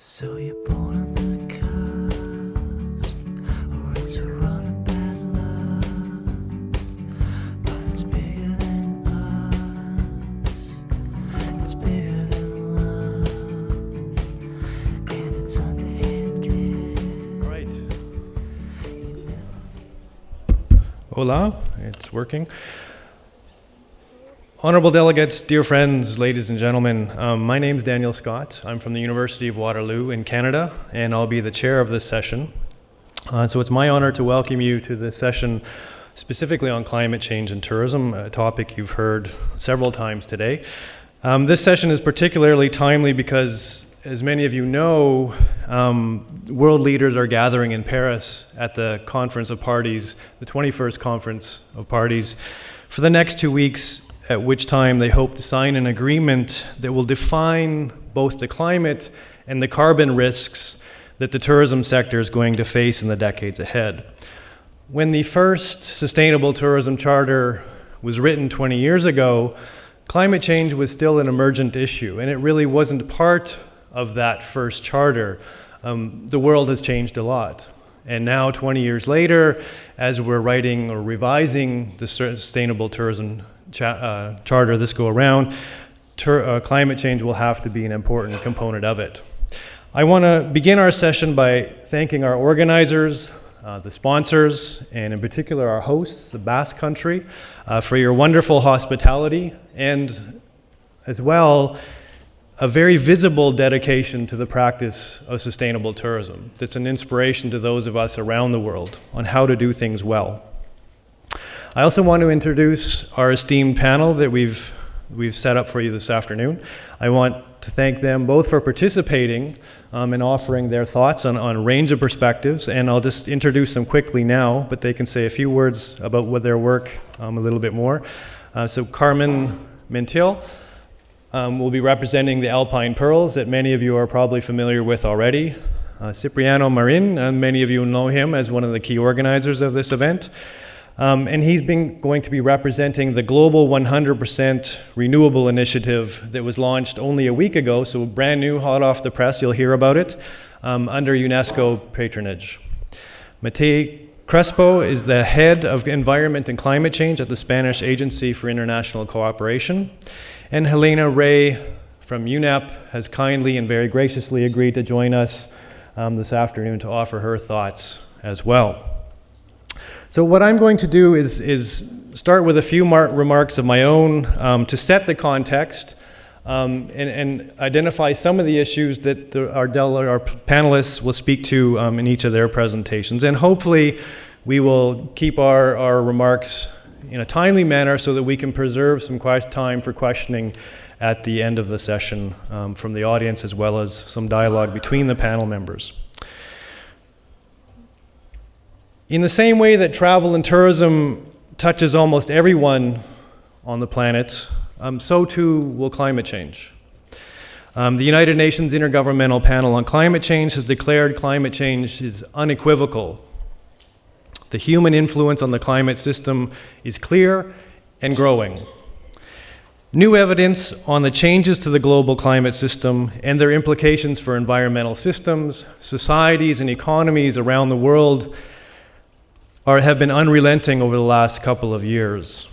So you're born on the cusp, or it's a run of bad luck, but it's bigger than us, it's bigger than love, and it's underhanded. All right. Hola, it's working. Honorable delegates, dear friends, ladies and gentlemen, my name's Daniel Scott. I'm from the University of Waterloo in Canada, and I'll be the chair of this session. So it's my honor to welcome you to this session specifically on climate change and tourism, a topic you've heard several times today. This session is particularly timely because, as many of you know, world leaders are gathering in Paris at the Conference of Parties, the 21st Conference of Parties, for the next 2 weeks, at which time they hope to sign an agreement that will define both the climate and the carbon risks that the tourism sector is going to face in the decades ahead. When the first Sustainable Tourism Charter was written 20 years ago, climate change was still an emergent issue, and it really wasn't part of that first charter. The world has changed a lot. And now, 20 years later, as we're writing or revising the Sustainable Tourism Charter this go around, climate change will have to be an important component of it. I want to begin our session by thanking our organizers, the sponsors, and in particular our hosts, the Basque Country, for your wonderful hospitality, and as well, a very visible dedication to the practice of sustainable tourism. That's an inspiration to those of us around the world on how to do things well. I also want to introduce our esteemed panel that we've set up for you this afternoon. I want to thank them both for participating and offering their thoughts on a range of perspectives, and I'll just introduce them quickly now, but they can say a few words about their work a little bit more. So Carmen Mentil will be representing the Alpine Pearls that many of you are probably familiar with already. Cipriano Marin, many of you know him as one of the key organizers of this event. And he's going to be representing the Global 100% Renewable Initiative that was launched only a week ago, so brand new, hot off the press, you'll hear about it, under UNESCO patronage. Matei Crespo is the head of Environment and Climate Change at the Spanish Agency for International Cooperation. And Helena Ray from UNEP has kindly and very graciously agreed to join us this afternoon to offer her thoughts as well. So what I'm going to do is start with a few remarks of my own to set the context and identify some of the issues that our panelists will speak to in each of their presentations. And hopefully we will keep our remarks in a timely manner so that we can preserve some time for questioning at the end of the session from the audience, as well as some dialogue between the panel members. In the same way that travel and tourism touches almost everyone on the planet, so too will climate change. The United Nations Intergovernmental Panel on Climate Change has declared climate change is unequivocal. The human influence on the climate system is clear and growing. New evidence on the changes to the global climate system and their implications for environmental systems, societies, and economies around the world have been unrelenting over the last couple of years.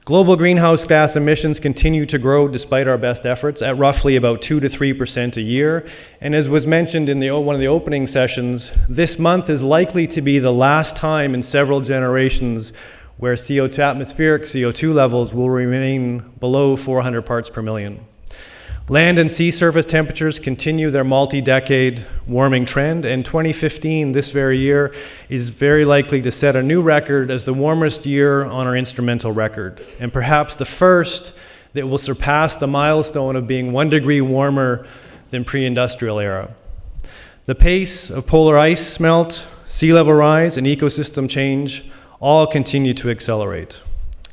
Global greenhouse gas emissions continue to grow despite our best efforts at roughly about 2 to 3% a year. And as was mentioned in one of the opening sessions, this month is likely to be the last time in several generations where atmospheric CO2 levels will remain below 400 parts per million. Land and sea surface temperatures continue their multi-decade warming trend, and 2015, this very year, is very likely to set a new record as the warmest year on our instrumental record, and perhaps the first that will surpass the milestone of being 1 degree warmer than pre-industrial era. The pace of polar ice melt, sea level rise, and ecosystem change all continue to accelerate.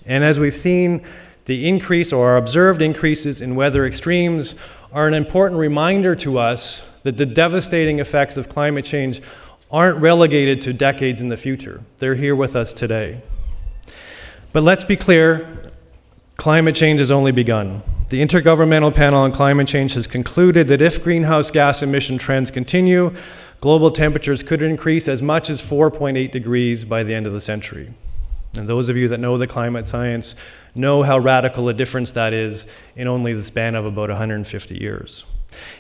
And as we've seen, the increase or our observed increases in weather extremes are an important reminder to us that the devastating effects of climate change aren't relegated to decades in the future. They're here with us today. But let's be clear, climate change has only begun. The Intergovernmental Panel on Climate Change has concluded that if greenhouse gas emission trends continue, global temperatures could increase as much as 4.8 degrees by the end of the century. And those of you that know the climate science know how radical a difference that is in only the span of about 150 years.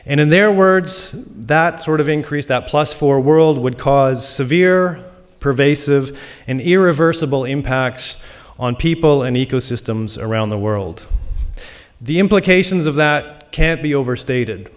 And in their words, that sort of increase, that +4 world, would cause severe, pervasive, and irreversible impacts on people and ecosystems around the world. The implications of that can't be overstated.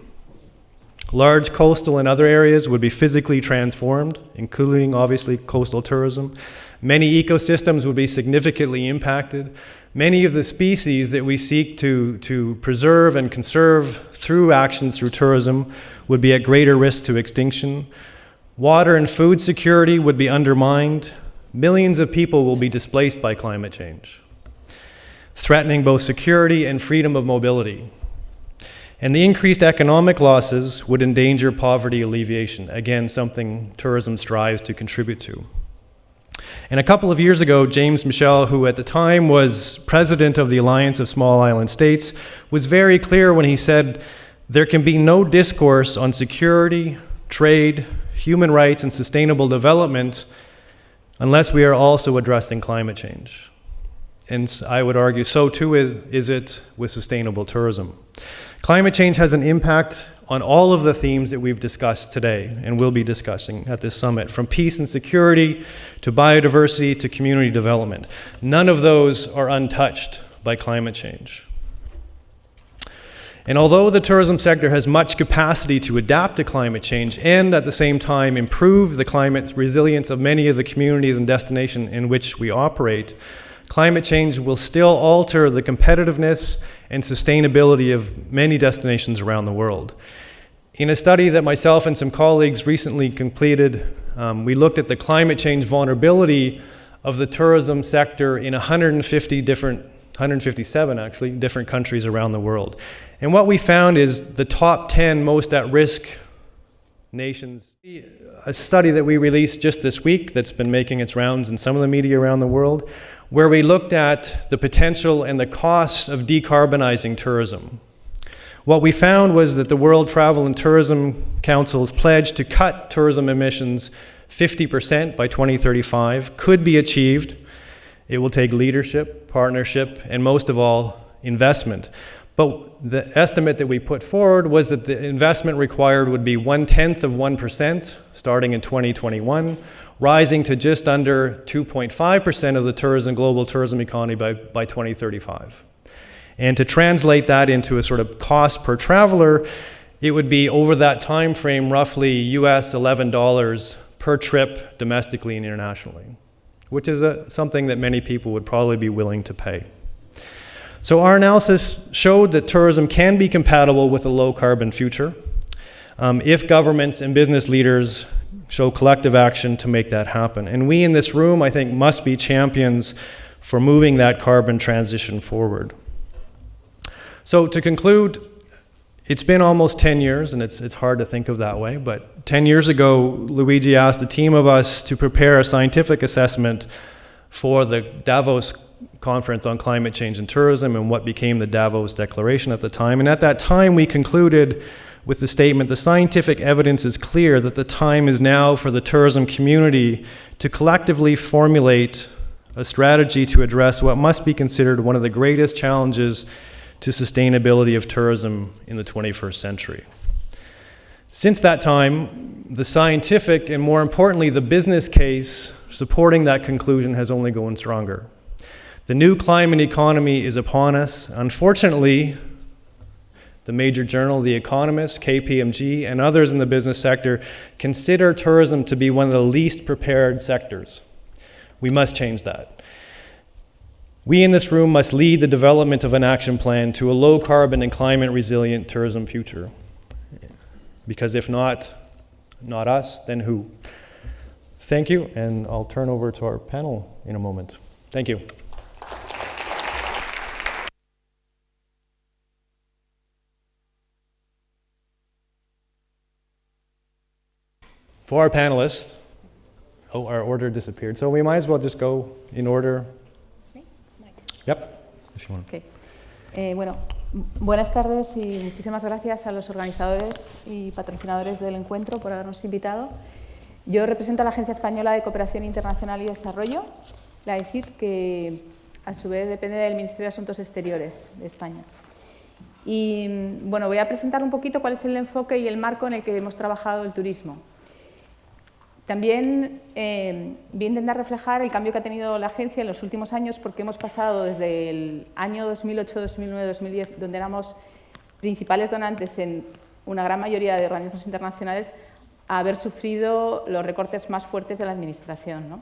Large coastal and other areas would be physically transformed, including obviously coastal tourism. Many ecosystems would be significantly impacted. Many of the species that we seek to preserve and conserve through actions through tourism would be at greater risk to extinction. Water and food security would be undermined. Millions of people will be displaced by climate change, threatening both security and freedom of mobility. And the increased economic losses would endanger poverty alleviation, again, something tourism strives to contribute to. And a couple of years ago, James Michel, who at the time was president of the Alliance of Small Island States, was very clear when he said, there can be no discourse on security, trade, human rights, and sustainable development unless we are also addressing climate change. And I would argue so too is it with sustainable tourism. Climate change has an impact on all of the themes that we've discussed today and will be discussing at this summit, from peace and security to biodiversity to community development. None of those are untouched by climate change. And although the tourism sector has much capacity to adapt to climate change and at the same time improve the climate resilience of many of the communities and destinations in which we operate, climate change will still alter the competitiveness and sustainability of many destinations around the world. In a study that myself and some colleagues recently completed, we looked at the climate change vulnerability of the tourism sector in 157 actually, different countries around the world. And what we found is the top 10 most at-risk nations. A study that we released just this week that's been making its rounds in some of the media around the world, where we looked at the potential and the costs of decarbonizing tourism. What we found was that the World Travel and Tourism Council's pledge to cut tourism emissions 50% by 2035 could be achieved. It will take leadership, partnership, and most of all, investment. But the estimate that we put forward was that the investment required would be 0.1% starting in 2021, rising to just under 2.5% of the global tourism economy by 2035. And to translate that into a sort of cost per traveler, it would be over that time frame roughly US $11 per trip domestically and internationally, which is something that many people would probably be willing to pay. So our analysis showed that tourism can be compatible with a low carbon future if governments and business leaders show collective action to make that happen. And we in this room, I think, must be champions for moving that carbon transition forward. So to conclude, it's been almost 10 years, and it's hard to think of that way, but 10 years ago, Luigi asked a team of us to prepare a scientific assessment for the Davos Conference on Climate Change and Tourism and what became the Davos Declaration at the time. And at that time, we concluded with the statement, the scientific evidence is clear that the time is now for the tourism community to collectively formulate a strategy to address what must be considered one of the greatest challenges to sustainability of tourism in the 21st century. Since that time, the scientific and more importantly, the business case supporting that conclusion has only grown stronger. The new climate economy is upon us. Unfortunately, the major journal, The Economist, KPMG, and others in the business sector consider tourism to be one of the least prepared sectors. We must change that. We in this room must lead the development of an action plan to a low carbon and climate resilient tourism future. Because if not us, then who? Thank you, and I'll turn over to our panel in a moment. Thank you. For our panelists, our order disappeared, so we might as well just go in order. Yep, if you want. Okay. Bueno, Buenas tardes y muchísimas gracias a los organizadores y patrocinadores del encuentro por habernos invitado. Yo represento a la Agencia Española de Cooperación Internacional y Desarrollo, la AECID, que a su vez depende del Ministerio de Asuntos Exteriores de España. Y bueno, voy a presentar un poquito cuál es el enfoque y el marco en el que hemos trabajado el turismo. También voy a intentar reflejar el cambio que ha tenido la agencia en los últimos años, porque hemos pasado desde el año 2008, 2009, 2010, donde éramos principales donantes en una gran mayoría de organismos internacionales, a haber sufrido los recortes más fuertes de la administración, ¿no?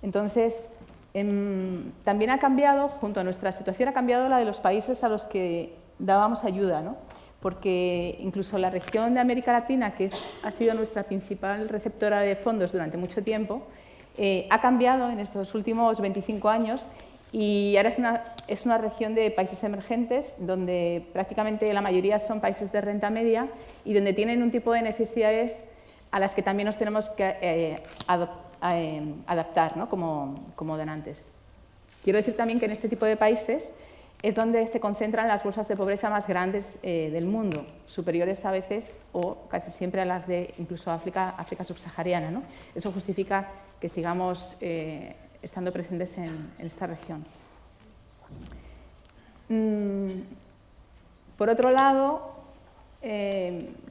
Entonces, también ha cambiado, junto a nuestra situación, ha cambiado la de los países a los que dábamos ayuda, ¿no? Porque incluso la región de América Latina, que ha sido nuestra principal receptora de fondos durante mucho tiempo, ha cambiado en estos últimos 25 años y ahora es una región de países emergentes donde prácticamente la mayoría son países de renta media y donde tienen un tipo de necesidades a las que también nos tenemos que adaptar, ¿no? como donantes. Quiero decir también que en este tipo de países es donde se concentran las bolsas de pobreza más grandes del mundo, superiores a veces o casi siempre a las de incluso África subsahariana, ¿no? Eso justifica que sigamos estando presentes en esta región. Por otro lado,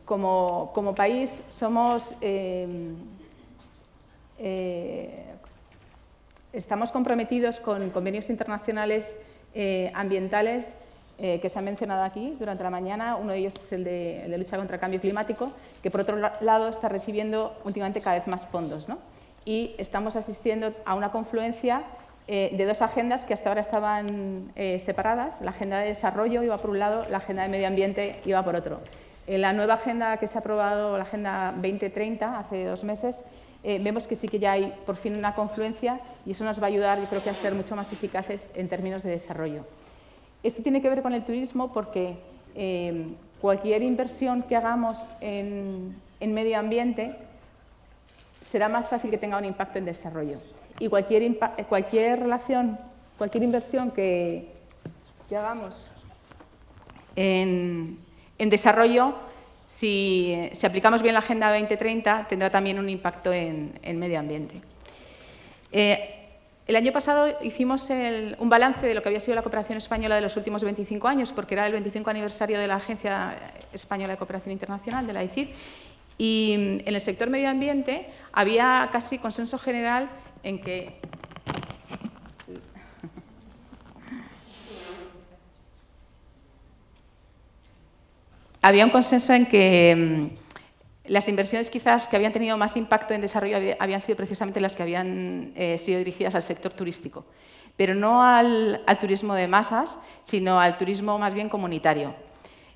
como país estamos comprometidos con convenios internacionales ambientales que se han mencionado aquí durante la mañana. Uno de ellos es el de lucha contra el cambio climático, que por otro lado está recibiendo últimamente cada vez más fondos, ¿no? Y estamos asistiendo a una confluencia de dos agendas que hasta ahora estaban separadas. La agenda de desarrollo iba por un lado, la agenda de medio ambiente iba por otro. En la nueva agenda que se ha aprobado, la Agenda 2030, hace 2 meses, vemos que sí que ya hay por fin una confluencia y eso nos va a ayudar, yo creo que a ser mucho más eficaces en términos de desarrollo. Esto tiene que ver con el turismo porque cualquier inversión que hagamos en medio ambiente será más fácil que tenga un impacto en desarrollo. Y cualquier inversión que hagamos en desarrollo, si aplicamos bien la Agenda 2030, tendrá también un impacto en medio ambiente. El año pasado hicimos un balance de lo que había sido la cooperación española de los últimos 25 años, porque era el 25 aniversario de la Agencia Española de Cooperación Internacional, de la AECID, y en el sector medio ambiente había casi consenso general en que había un consenso en que las inversiones quizás que habían tenido más impacto en desarrollo habían sido precisamente las que habían sido dirigidas al sector turístico, pero no al turismo de masas, sino al turismo más bien comunitario.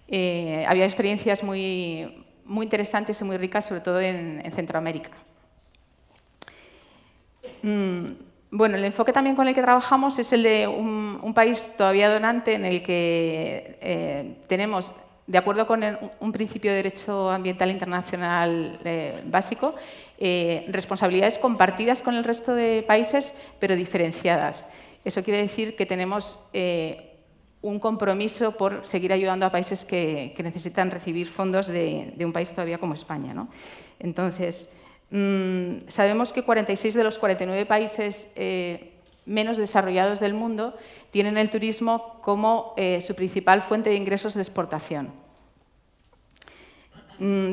Había experiencias muy interesantes y muy ricas, sobre todo en Centroamérica. Bueno, el enfoque también con el que trabajamos es el de un país todavía donante en el que tenemos, de acuerdo con un principio de derecho ambiental internacional básico, responsabilidades compartidas con el resto de países, pero diferenciadas. Eso quiere decir que tenemos un compromiso por seguir ayudando a países que necesitan recibir fondos de un país todavía como España, ¿no? Entonces, sabemos que 46 de los 49 países menos desarrollados del mundo tienen el turismo como su principal fuente de ingresos de exportación.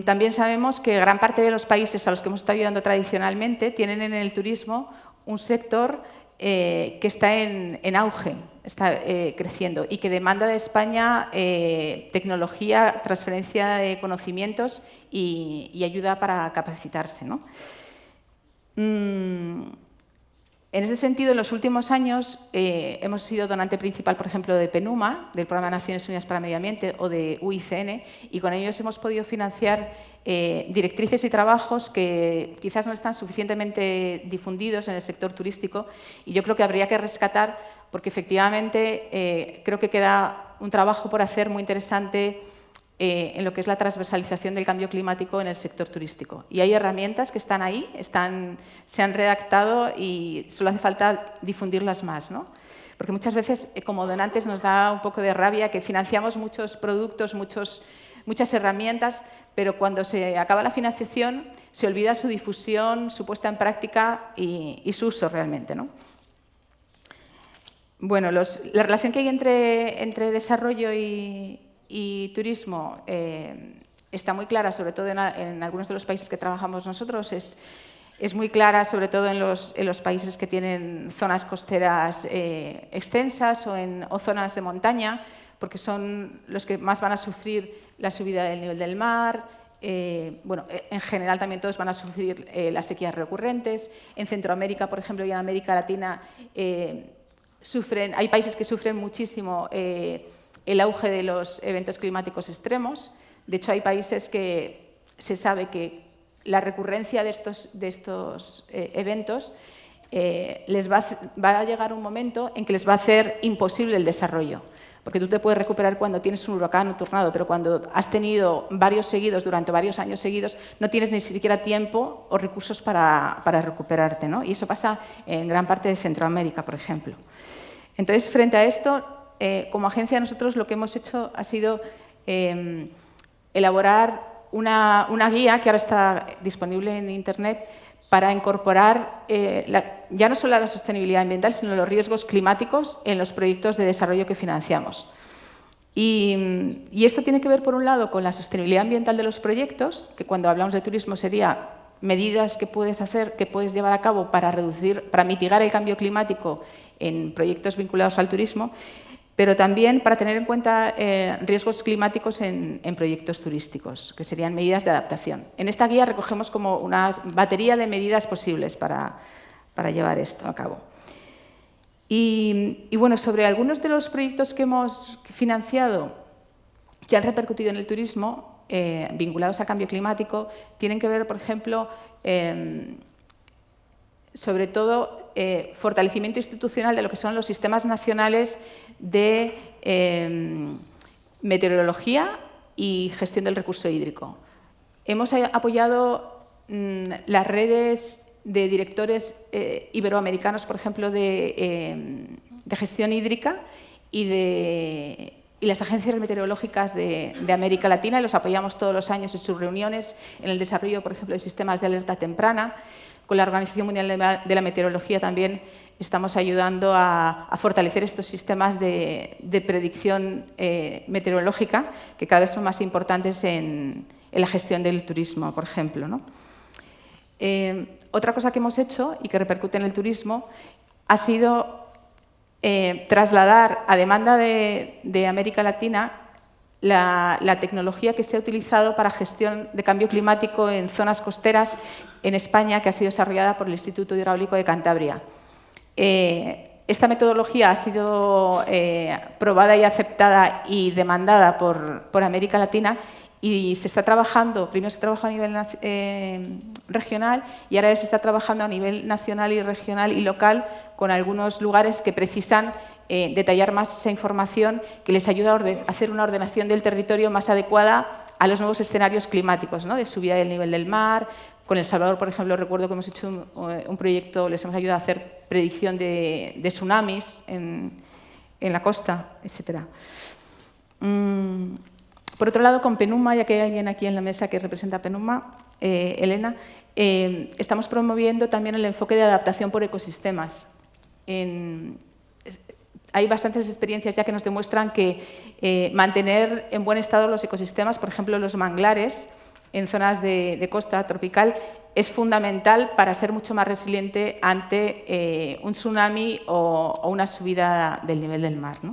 También sabemos que gran parte de los países a los que hemos estado ayudando tradicionalmente tienen en el turismo un sector que está en auge, está creciendo y que demanda de España tecnología, transferencia de conocimientos y ayuda para capacitarse, ¿no? En ese sentido, en los últimos años hemos sido donante principal, por ejemplo, de PNUMA, del Programa de Naciones Unidas para el Medio Ambiente, o de UICN, y con ellos hemos podido financiar directrices y trabajos que quizás no están suficientemente difundidos en el sector turístico, y yo creo que habría que rescatar, porque efectivamente creo que queda un trabajo por hacer muy interesante en lo que es la transversalización del cambio climático en el sector turístico. Y hay herramientas que están ahí, se han redactado y solo hace falta difundirlas más, ¿no? porque muchas veces como donantes nos da un poco de rabia que financiamos muchos productos, muchas herramientas, pero cuando se acaba la financiación se olvida su difusión, su puesta en práctica y su uso realmente, ¿no? Bueno, la relación que hay entre desarrollo y turismo está muy clara, sobre todo en algunos de los países que trabajamos nosotros. Es muy clara, sobre todo en los países que tienen zonas costeras extensas o zonas de montaña, porque son los que más van a sufrir la subida del nivel del mar. Bueno, en general también todos van a sufrir las sequías recurrentes. En Centroamérica, por ejemplo, y en América Latina hay países que sufren muchísimo el auge de los eventos climáticos extremos. De hecho, hay países que se sabe que la recurrencia de estos eventos les va a llegar un momento en que les va a hacer imposible el desarrollo. Porque tú te puedes recuperar cuando tienes un huracán o un tornado, pero cuando has tenido varios seguidos, durante varios años seguidos, no tienes ni siquiera tiempo o recursos para recuperarte, ¿no? Y eso pasa en gran parte de Centroamérica, por ejemplo. Entonces, frente a esto, como agencia nosotros lo que hemos hecho ha sido elaborar una guía que ahora está disponible en Internet para incorporar ya no solo la sostenibilidad ambiental, sino los riesgos climáticos en los proyectos de desarrollo que financiamos. Y esto tiene que ver, por un lado, con la sostenibilidad ambiental de los proyectos, que cuando hablamos de turismo sería medidas que puedes hacer, que puedes llevar a cabo para mitigar el cambio climático en proyectos vinculados al turismo, pero también para tener en cuenta riesgos climáticos en proyectos turísticos, que serían medidas de adaptación. En esta guía recogemos como una batería de medidas posibles para llevar esto a cabo. Y bueno, sobre algunos de los proyectos que hemos financiado que han repercutido en el turismo, vinculados al cambio climático, tienen que ver, por ejemplo, sobre todo fortalecimiento institucional de lo que son los sistemas nacionales de meteorología y gestión del recurso hídrico. Hemos apoyado las redes de directores iberoamericanos, por ejemplo, de gestión hídrica y las agencias meteorológicas de América Latina, y los apoyamos todos los años en sus reuniones, en el desarrollo, por ejemplo, de sistemas de alerta temprana. Con la Organización Mundial de la Meteorología también estamos ayudando a fortalecer estos sistemas de predicción meteorológica, que cada vez son más importantes en la gestión del turismo, por ejemplo, ¿no? Otra cosa que hemos hecho y que repercute en el turismo ha sido trasladar a demanda de América Latina la tecnología que se ha utilizado para gestión de cambio climático en zonas costeras en España, que ha sido desarrollada por el Instituto Hidráulico de Cantabria. Esta metodología ha sido probada y aceptada y demandada por América Latina, y se está trabajando, primero se trabajó a nivel regional y ahora se está trabajando a nivel nacional y regional y local con algunos lugares que precisan detallar más esa información, que les ayuda a hacer una ordenación del territorio más adecuada a los nuevos escenarios climáticos, ¿no? De subida del nivel del mar. Con El Salvador, por ejemplo, recuerdo que hemos hecho un proyecto, les hemos ayudado a hacer predicción de tsunamis en la costa, etc. Por otro lado, con PENUMA, ya que hay alguien aquí en la mesa que representa a PENUMA, Elena, estamos promoviendo también el enfoque de adaptación por ecosistemas. Hay bastantes experiencias ya que nos demuestran que mantener en buen estado los ecosistemas, por ejemplo, los manglares en zonas de costa tropical, es fundamental para ser mucho más resiliente ante un tsunami o una subida del nivel del mar, ¿no?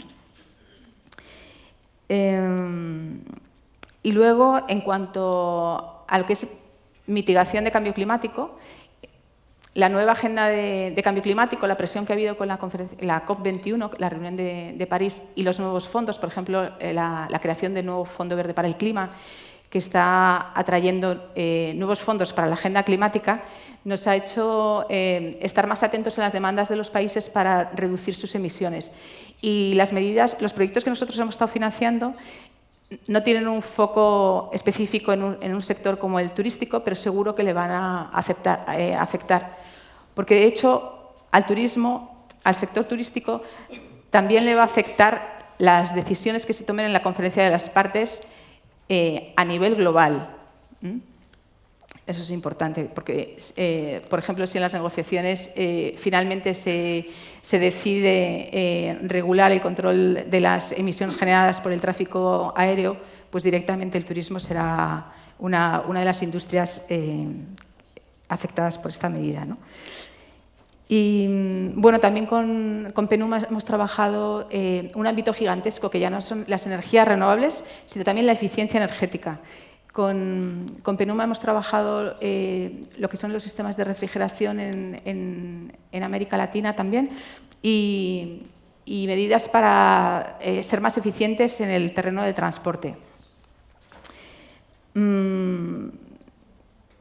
Y luego, en cuanto a lo que es mitigación de cambio climático, la nueva agenda de cambio climático, la presión que ha habido con la COP21, la reunión de París, y los nuevos fondos, por ejemplo, la creación del nuevo Fondo Verde para el Clima, que está atrayendo nuevos fondos para la agenda climática, nos ha hecho estar más atentos en las demandas de los países para reducir sus emisiones. Y las medidas, los proyectos que nosotros hemos estado financiando no tienen un foco específico en un sector como el turístico, pero seguro que le van a afectar. Porque, de hecho, al turismo, al sector turístico, también le va a afectar las decisiones que se tomen en la conferencia de las partes a nivel global. Eso es importante, porque, por ejemplo, si en las negociaciones finalmente se decide regular el control de las emisiones generadas por el tráfico aéreo, pues directamente el turismo será una de las industrias afectadas por esta medida, ¿no? Y bueno, también con PENUMA hemos trabajado un ámbito gigantesco que ya no son las energías renovables, sino también la eficiencia energética. Con PENUMA hemos trabajado lo que son los sistemas de refrigeración en América Latina también y medidas para ser más eficientes en el terreno de transporte.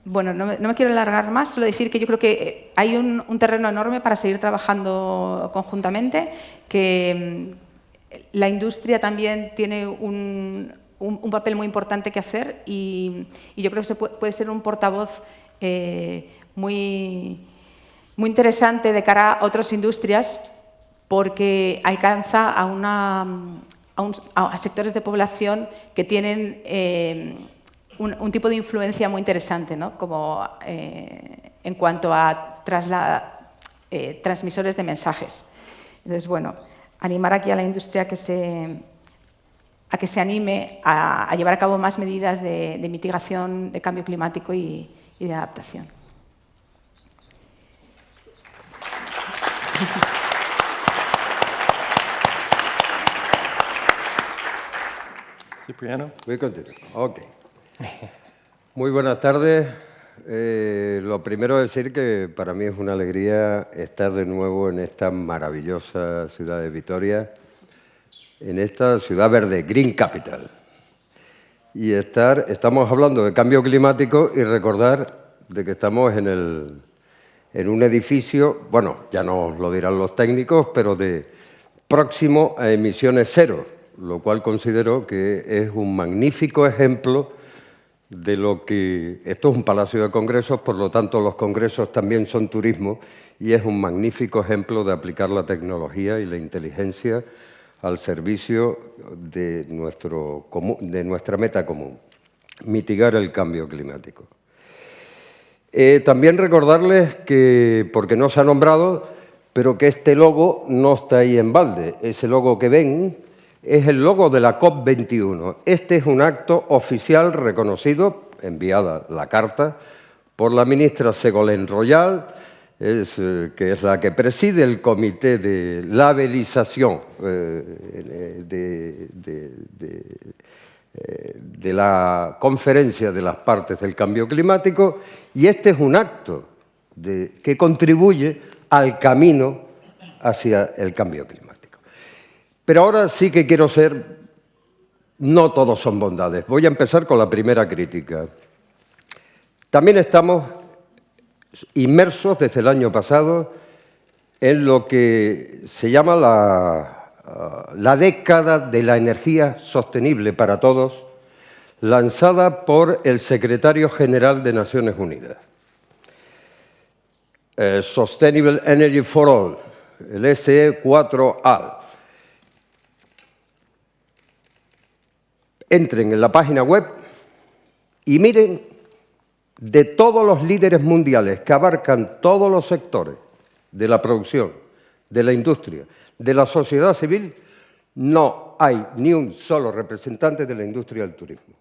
Bueno, no me quiero alargar más, solo decir que yo creo que hay un terreno enorme para seguir trabajando conjuntamente, que la industria también tiene un papel muy importante que hacer y yo creo que puede ser un portavoz muy interesante de cara a otras industrias porque alcanza a sectores de población que tienen un tipo de influencia muy interesante, ¿no? Como en cuanto a transmisores de mensajes. Entonces, bueno, animar aquí a la industria a que se anime a llevar a cabo más medidas de mitigación de cambio climático y de adaptación. Cipriano. Muy contento. Ok. Muy buenas tardes. Lo primero es decir que para mí es una alegría estar de nuevo en esta maravillosa ciudad de Vitoria, en esta ciudad verde, Green Capital. Y estamos hablando de cambio climático y recordar de que estamos en un edificio, bueno, ya nos lo dirán los técnicos, pero próximo a emisiones cero, lo cual considero que es un magnífico ejemplo de lo que... Esto es un palacio de congresos, por lo tanto los congresos también son turismo y es un magnífico ejemplo de aplicar la tecnología y la inteligencia al servicio de nuestra meta común, mitigar el cambio climático. También recordarles que, porque no se ha nombrado, pero que este logo no está ahí en balde. Ese logo que ven es el logo de la COP21. Este es un acto oficial reconocido, enviada la carta, por la ministra Ségolène Royal, que es la que preside el comité de labelización de la conferencia de las partes del cambio climático, y este es un acto que contribuye al camino hacia el cambio climático. Pero ahora sí que quiero ser... No todos son bondades. Voy a empezar con la primera crítica. También estamos inmersos desde el año pasado en lo que se llama la década de la energía sostenible para todos, lanzada por el secretario general de Naciones Unidas. Sustainable Energy for All, el SE4A. Entren en la página web y miren, de todos los líderes mundiales que abarcan todos los sectores de la producción, de la industria, de la sociedad civil, no hay ni un solo representante de la industria del turismo.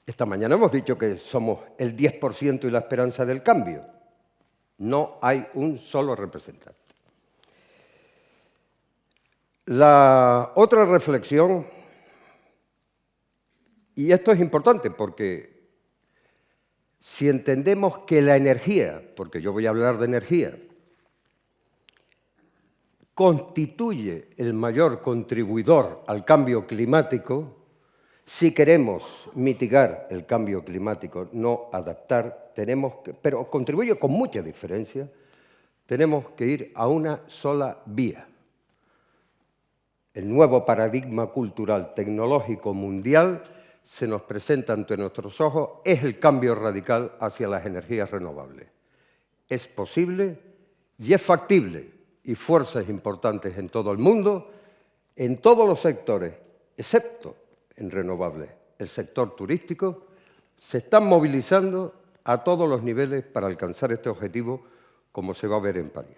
Esta mañana hemos dicho que somos el 10% y la esperanza del cambio. No hay un solo representante. La otra reflexión, y esto es importante porque si entendemos que la energía, porque yo voy a hablar de energía, constituye el mayor contribuidor al cambio climático, si queremos mitigar el cambio climático, no adaptar, pero contribuye con mucha diferencia, tenemos que ir a una sola vía. El nuevo paradigma cultural tecnológico mundial se nos presenta ante nuestros ojos, es el cambio radical hacia las energías renovables. Es posible y es factible, y fuerzas importantes en todo el mundo, en todos los sectores, excepto en renovables. El sector turístico se están movilizando a todos los niveles para alcanzar este objetivo, como se va a ver en París.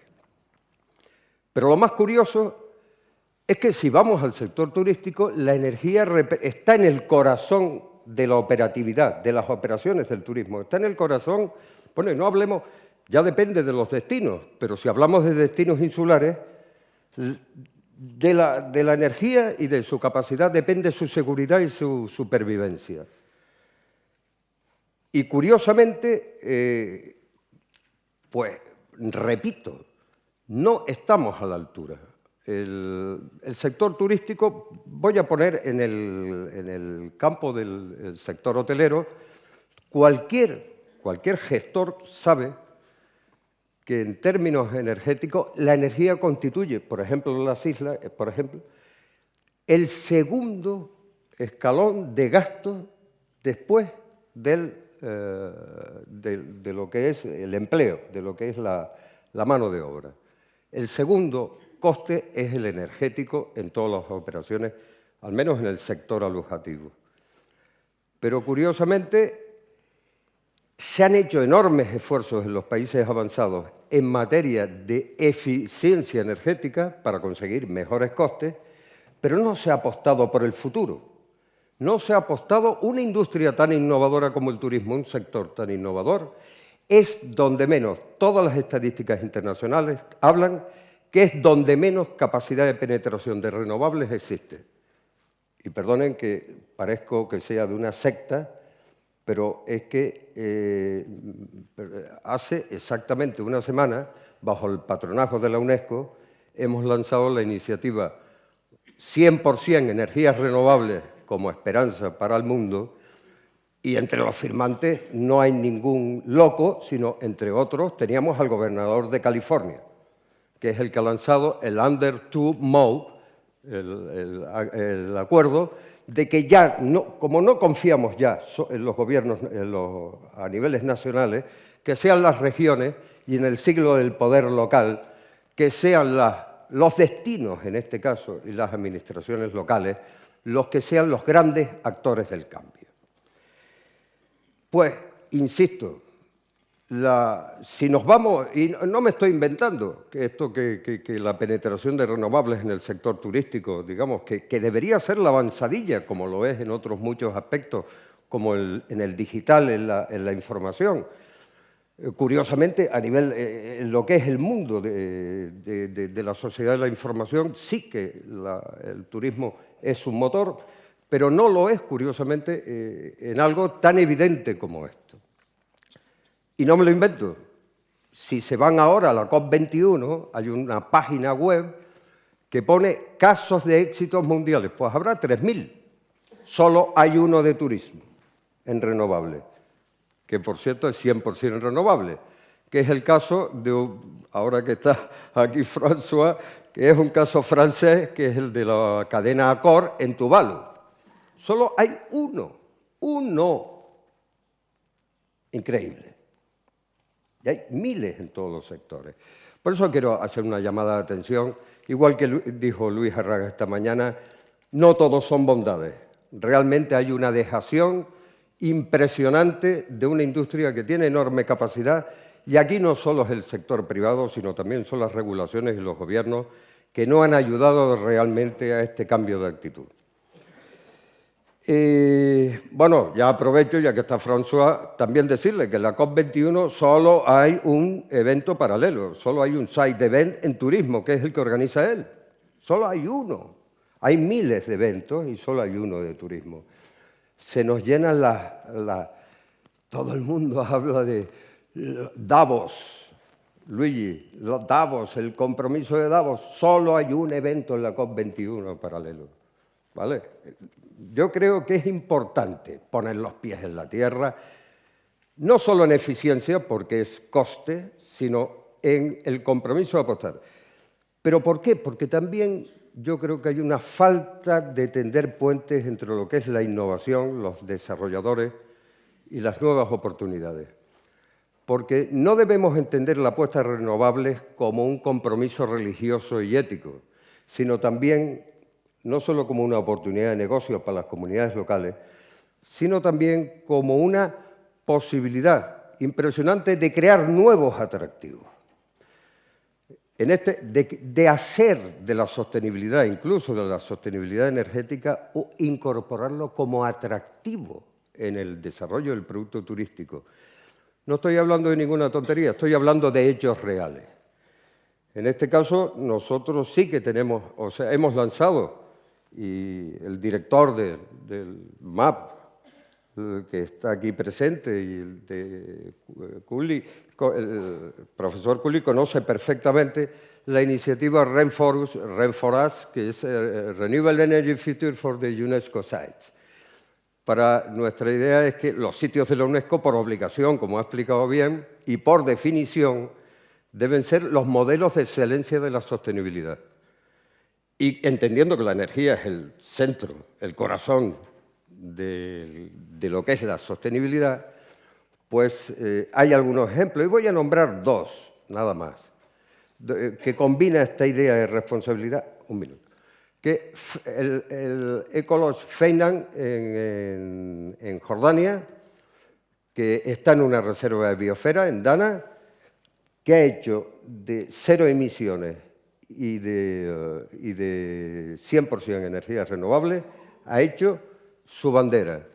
Pero lo más curioso es que si vamos al sector turístico, la energía está en el corazón de la operatividad, de las operaciones del turismo. Está en el corazón, bueno, y no hablemos, ya depende de los destinos, pero si hablamos de destinos insulares, de la energía y de su capacidad depende su seguridad y su supervivencia. Y curiosamente, pues repito, no estamos a la altura. El sector turístico, voy a poner en el campo del sector hotelero, cualquier gestor sabe que en términos energéticos la energía constituye, por ejemplo en las islas, el segundo escalón de gasto después de lo que es el empleo, de lo que es la mano de obra. El segundo coste es el energético en todas las operaciones, al menos en el sector alojativo. Pero curiosamente se han hecho enormes esfuerzos en los países avanzados en materia de eficiencia energética para conseguir mejores costes, pero no se ha apostado por el futuro. No se ha apostado una industria tan innovadora como el turismo, un sector tan innovador, es donde menos, todas las estadísticas internacionales hablan que es donde menos capacidad de penetración de renovables existe. Y perdonen que parezco que sea de una secta, pero es que hace exactamente una semana, bajo el patronazgo de la UNESCO, hemos lanzado la iniciativa 100% energías renovables como esperanza para el mundo, y entre los firmantes no hay ningún loco, sino, entre otros, teníamos al gobernador de California, que es el que ha lanzado el Under 2 Mode, el acuerdo de que ya, como no confiamos ya en los gobiernos a niveles nacionales, que sean las regiones y en el siglo del poder local, que sean los destinos, en este caso, y las administraciones locales, los que sean los grandes actores del cambio. Pues, insisto, si nos vamos, y no me estoy inventando que la penetración de renovables en el sector turístico, digamos, que debería ser la avanzadilla, como lo es en otros muchos aspectos, como en el digital, en la información. Curiosamente, a nivel, en lo que es el mundo de la sociedad de la información, sí que el turismo es un motor, pero no lo es, curiosamente, en algo tan evidente como esto. Y no me lo invento. Si se van ahora a la COP21, hay una página web que pone casos de éxitos mundiales. Pues habrá 3.000. Solo hay uno de turismo en renovable, que por cierto es 100% renovable, que es el caso de, ahora que está aquí François, que es un caso francés, que es el de la cadena Accor en Tuvalu. Solo hay uno. Increíble. Y hay miles en todos los sectores. Por eso quiero hacer una llamada de atención. Igual que dijo Luis Arraga esta mañana, no todos son bondades. Realmente hay una dejación impresionante de una industria que tiene enorme capacidad, y aquí no solo es el sector privado, sino también son las regulaciones y los gobiernos que no han ayudado realmente a este cambio de actitud. Bueno, ya aprovecho, ya que está François, también decirle que en la COP21 solo hay un evento paralelo, solo hay un side event en turismo, que es el que organiza él. Solo hay uno. Hay miles de eventos y solo hay uno de turismo. Se nos llenan todo el mundo habla de Davos, Luigi, Davos, el compromiso de Davos. Solo hay un evento en la COP21 paralelo, ¿vale? Yo creo que es importante poner los pies en la tierra, no solo en eficiencia, porque es coste, sino en el compromiso de apostar. ¿Pero por qué? Porque también yo creo que hay una falta de tender puentes entre lo que es la innovación, los desarrolladores y las nuevas oportunidades. porque no debemos entender la apuesta a renovables como un compromiso religioso y ético, sino también, no solo como una oportunidad de negocio para las comunidades locales, sino también como una posibilidad impresionante de crear nuevos atractivos. De hacer de la sostenibilidad, incluso de la sostenibilidad energética, o incorporarlo como atractivo en el desarrollo del producto turístico. No estoy hablando de ninguna tontería, estoy hablando de hechos reales. En este caso, nosotros sí que tenemos, o sea, hemos lanzado, y el director del MAP, que está aquí presente, y el de Cooley, el profesor Cooley conoce perfectamente la iniciativa Rain for Us, que es Renewable Energy Future for the UNESCO Sites. Nuestra idea es que los sitios de la UNESCO, por obligación, como ha explicado bien, y por definición, deben ser los modelos de excelencia de la sostenibilidad. Y entendiendo que la energía es el centro, el corazón de lo que es la sostenibilidad, pues hay algunos ejemplos, y voy a nombrar dos, nada más, que combina esta idea de responsabilidad. Un minuto. Que el Ecology Feynan en Jordania, que está en una reserva de biosfera, en Dana, que ha hecho de 0 emisiones y de 100% energías renovables, ha hecho su bandera.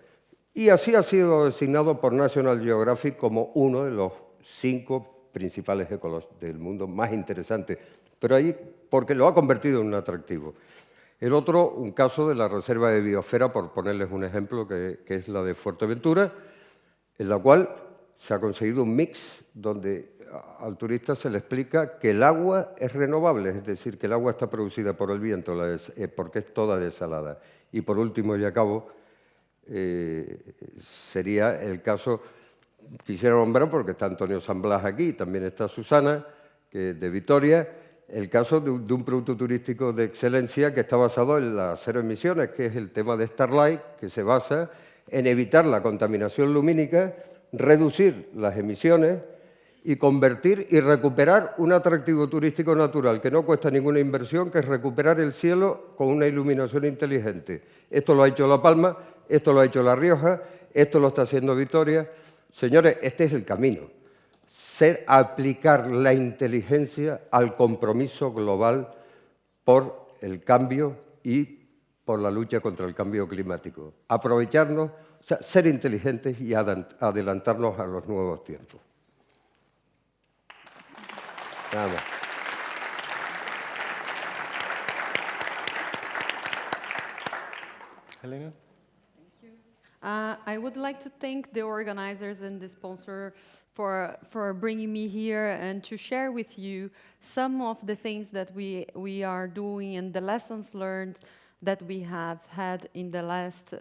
Y así ha sido designado por National Geographic como uno de los 5 principales ecólogos del mundo más interesantes, pero ahí porque lo ha convertido en un atractivo. El otro, un caso de la reserva de biosfera, por ponerles un ejemplo, que es la de Fuerteventura, en la cual se ha conseguido un mix donde al turista se le explica que el agua es renovable, es decir, que el agua está producida por el viento, porque es toda desalada. Y por último, y acabo, sería el caso, quisiera nombrar porque está Antonio San Blas aquí, también está Susana, que es de Vitoria, el caso de un producto turístico de excelencia que está basado en las 0 emisiones, que es el tema de Starlight, que se basa en evitar la contaminación lumínica, reducir las emisiones y convertir y recuperar un atractivo turístico natural que no cuesta ninguna inversión, que es recuperar el cielo con una iluminación inteligente. Esto lo ha hecho La Palma, esto lo ha hecho La Rioja, esto lo está haciendo Vitoria. Señores, este es el camino. Aplicar la inteligencia al compromiso global por el cambio y por la lucha contra el cambio climático. Aprovecharnos, o sea, ser inteligentes y adelantarnos a los nuevos tiempos. Nada más. Helena? I would like to thank the organizers and the sponsor for bringing me here and to share with you some of the things that we are doing and the lessons learned that we have had in the last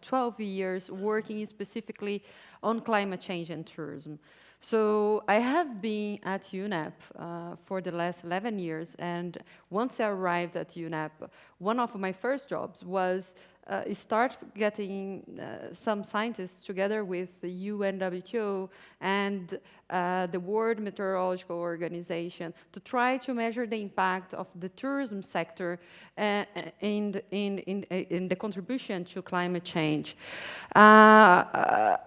12 years working specifically on climate change and tourism. So I have been at UNEP for the last 11 years, and once I arrived at UNEP, one of my first jobs was start getting some scientists together with the UNWTO and the World Meteorological Organization to try to measure the impact of the tourism sector in the contribution to climate change. I'm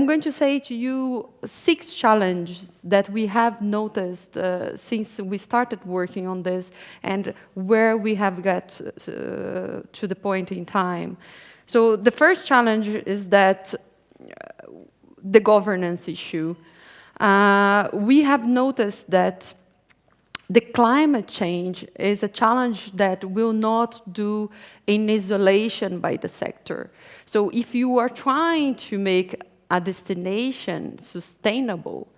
going to say to you 6 challenges that we have noticed since we started working on this and where we have got to the point in time. So the first challenge is that the governance issue. We have noticed that the climate change is a challenge that will not do in isolation by the sector. So if you are trying to make a destination sustainable,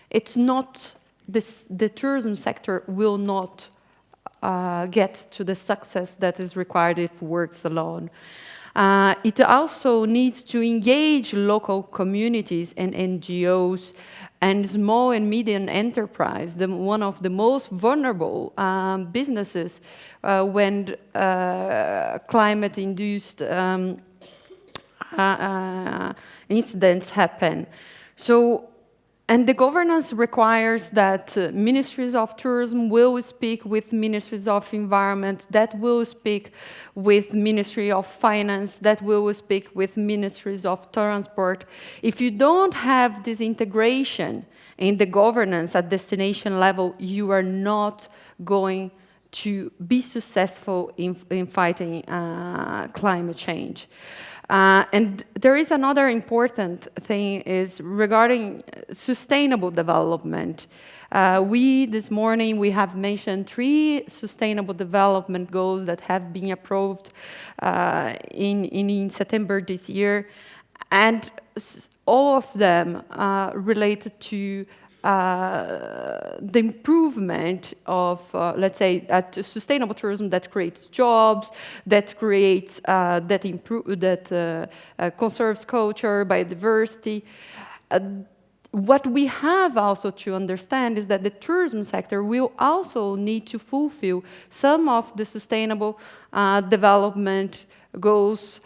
it's not, the tourism sector will not get to the success that is required if it works alone. It also needs to engage local communities and NGOs and small and medium enterprise, one of the most vulnerable businesses when climate-induced incidents happen. So And the governance requires that ministries of tourism will speak with ministries of environment, that will speak with Ministry of Finance, that will speak with ministries of transport. If you don't have this integration in the governance at destination level, you are not going to be successful in fighting climate change. And there is another important thing is regarding sustainable development. This morning, we have mentioned 3 sustainable development goals that have been approved in September this year. And all of them related to the improvement of, let's say, sustainable tourism that creates jobs, that creates, conserves culture, biodiversity. What we have also to understand is that the tourism sector will also need to fulfill some of the sustainable development goals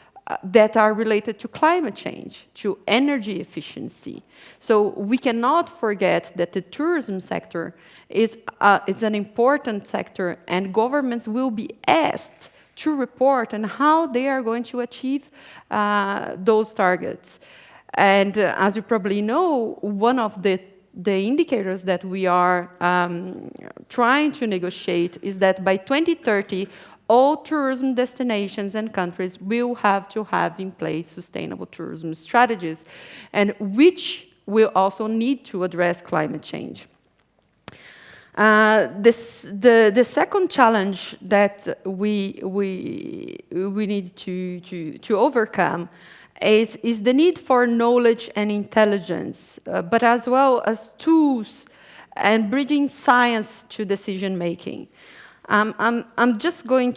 that are related to climate change, to energy efficiency. So we cannot forget that the tourism sector is an important sector, and governments will be asked to report on how they are going to achieve those targets. And as you probably know, one of the indicators that we are trying to negotiate is that by 2030, all tourism destinations and countries will have to have in place sustainable tourism strategies, and which will also need to address climate change. The second challenge that we need to overcome is the need for knowledge and intelligence, but as well as tools and bridging science to decision making. I'm just going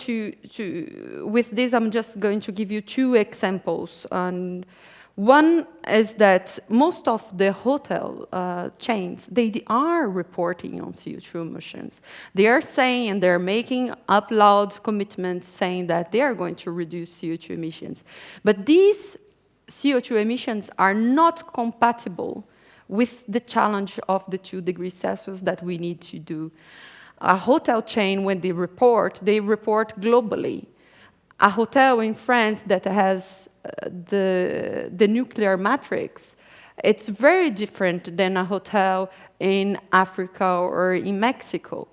with this, I'm just going to give you 2 examples. One is that most of the hotel chains, they are reporting on CO2 emissions. They are saying, and they're making up loud commitments saying that they are going to reduce CO2 emissions. But these CO2 emissions are not compatible with the challenge of the 2 degrees Celsius that we need to do. A hotel chain, when they report globally. A hotel in France that has the nuclear matrix, it's very different than a hotel in Africa or in Mexico.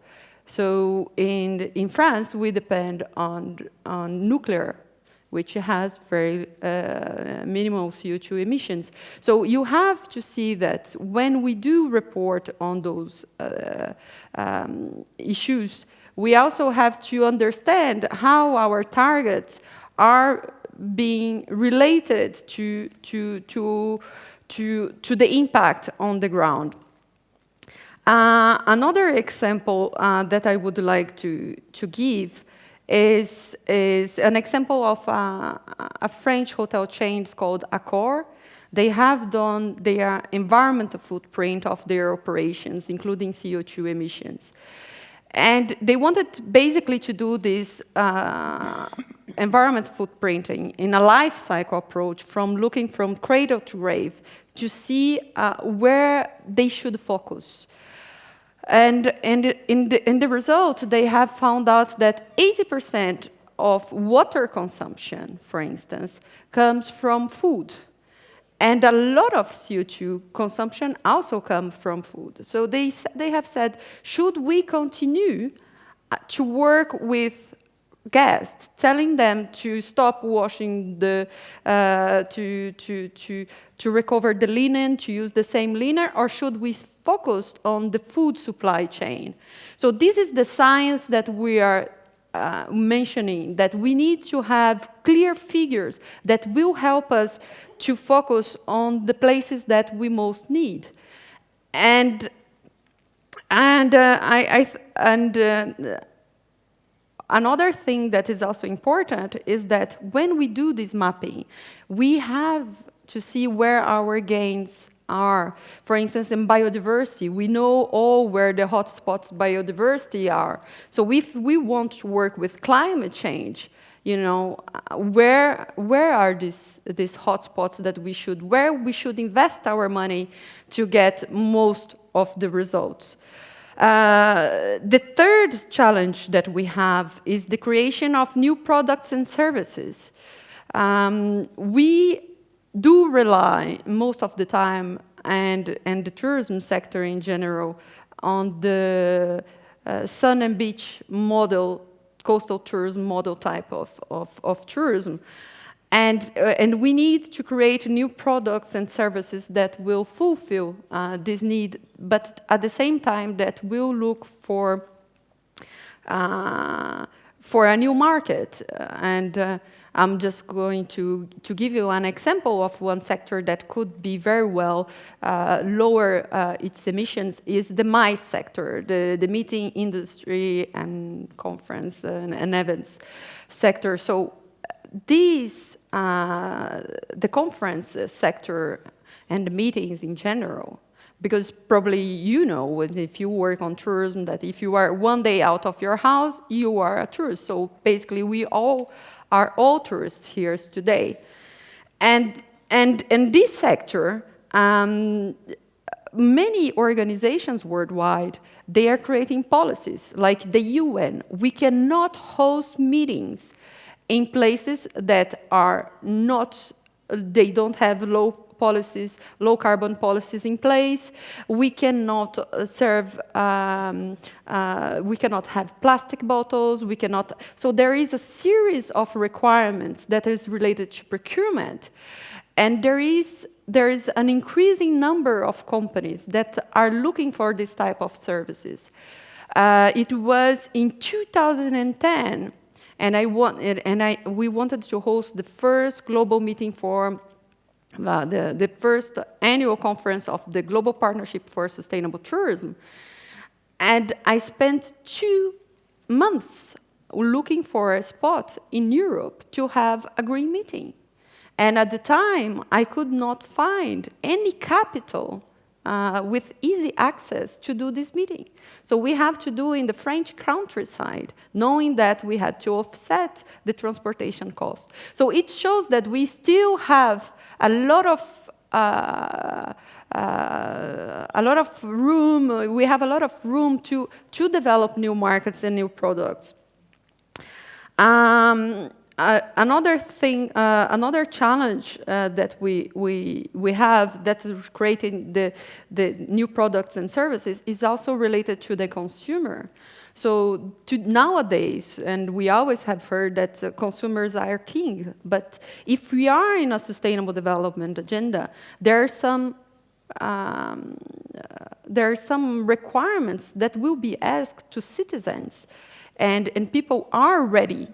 So in France, we depend on nuclear, which has very minimal CO2 emissions. So you have to see that when we do report on those issues, we also have to understand how our targets are being related to the impact on the ground. Another example that I would like to give is an example of a French hotel chain called Accor. They have done their environmental footprint of their operations, including CO2 emissions. And they wanted basically to do this environment footprinting in a life cycle approach, from looking from cradle to grave to see where they should focus. And in the result, they have found out that 80% of water consumption, for instance, comes from food. And a lot of CO2 consumption also comes from food. So they have said, should we continue to work with guests, telling them to stop washing to recover the linen, to use the same linen, or should we focus on the food supply chain? So this is the science that we are mentioning, that we need to have clear figures that will help us to focus on the places that we most need. And another thing that is also important is that when we do this mapping, we have to see where our gains are. For instance, in biodiversity, we know all where the hotspots biodiversity are. So if we want to work with climate change, where are these hotspots that where we should invest our money to get most of the results. The third challenge that we have is the creation of new products and services. We do rely most of the time, and the tourism sector in general, on the sun and beach model, coastal tourism model type of tourism. And we need to create new products and services that will fulfill this need, but at the same time that will look for a new market. And I'm just going to give you an example of one sector that could be very well lower its emissions is the MICE sector, the meeting industry and conference and events sector. So these, the conference sector and the meetings in general, because probably if you work on tourism, that if you are one day out of your house, you are a tourist. So basically we all are all tourists here today. And this sector, many organizations worldwide, they are creating policies, like the UN. We cannot host meetings in places that are not, they don't have low carbon policies in place. We cannot we cannot have plastic bottles, we cannot, so there is a series of requirements that is related to procurement. And there is an increasing number of companies that are looking for this type of services. It was in 2010, we wanted to host the first global meeting for the first annual conference of the Global Partnership for Sustainable Tourism. And I spent 2 months looking for a spot in Europe to have a green meeting. And at the time, I could not find any capital with easy access to do this meeting. So we have to do in the French countryside, knowing that we had to offset the transportation cost. So it shows that we still have a lot of room. We have a lot of room to develop new markets and new products. Another challenge that we have that is creating the new products and services is also related to the consumer. So nowadays, and we always have heard that consumers are king, but if we are in a sustainable development agenda, there are some requirements that will be asked to citizens, and people are ready,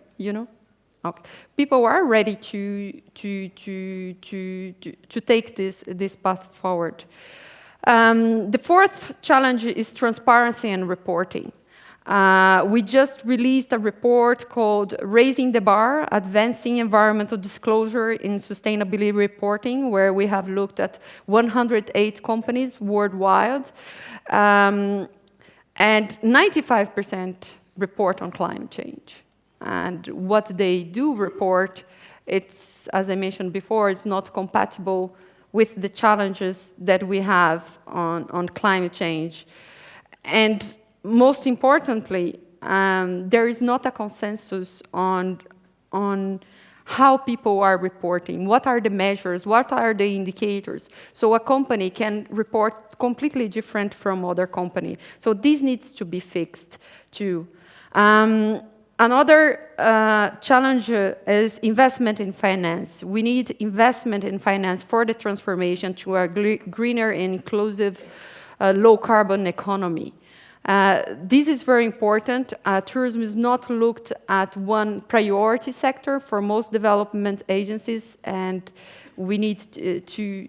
Okay. People are ready to take this path forward. The fourth challenge is transparency and reporting. We just released a report called Raising the Bar, Advancing Environmental Disclosure in Sustainability Reporting, where we have looked at 108 companies worldwide, and 95% report on climate change. And what they do report, it's, as I mentioned before, it's not compatible with the challenges that we have on climate change. And most importantly, there is not a consensus on how people are reporting, what are the measures, what are the indicators. So a company can report completely different from other company. So this needs to be fixed too. Another challenge is investment in finance. We need investment in finance for the transformation to a greener and inclusive low-carbon economy. This is very important. Tourism is not looked at one priority sector for most development agencies, and we need to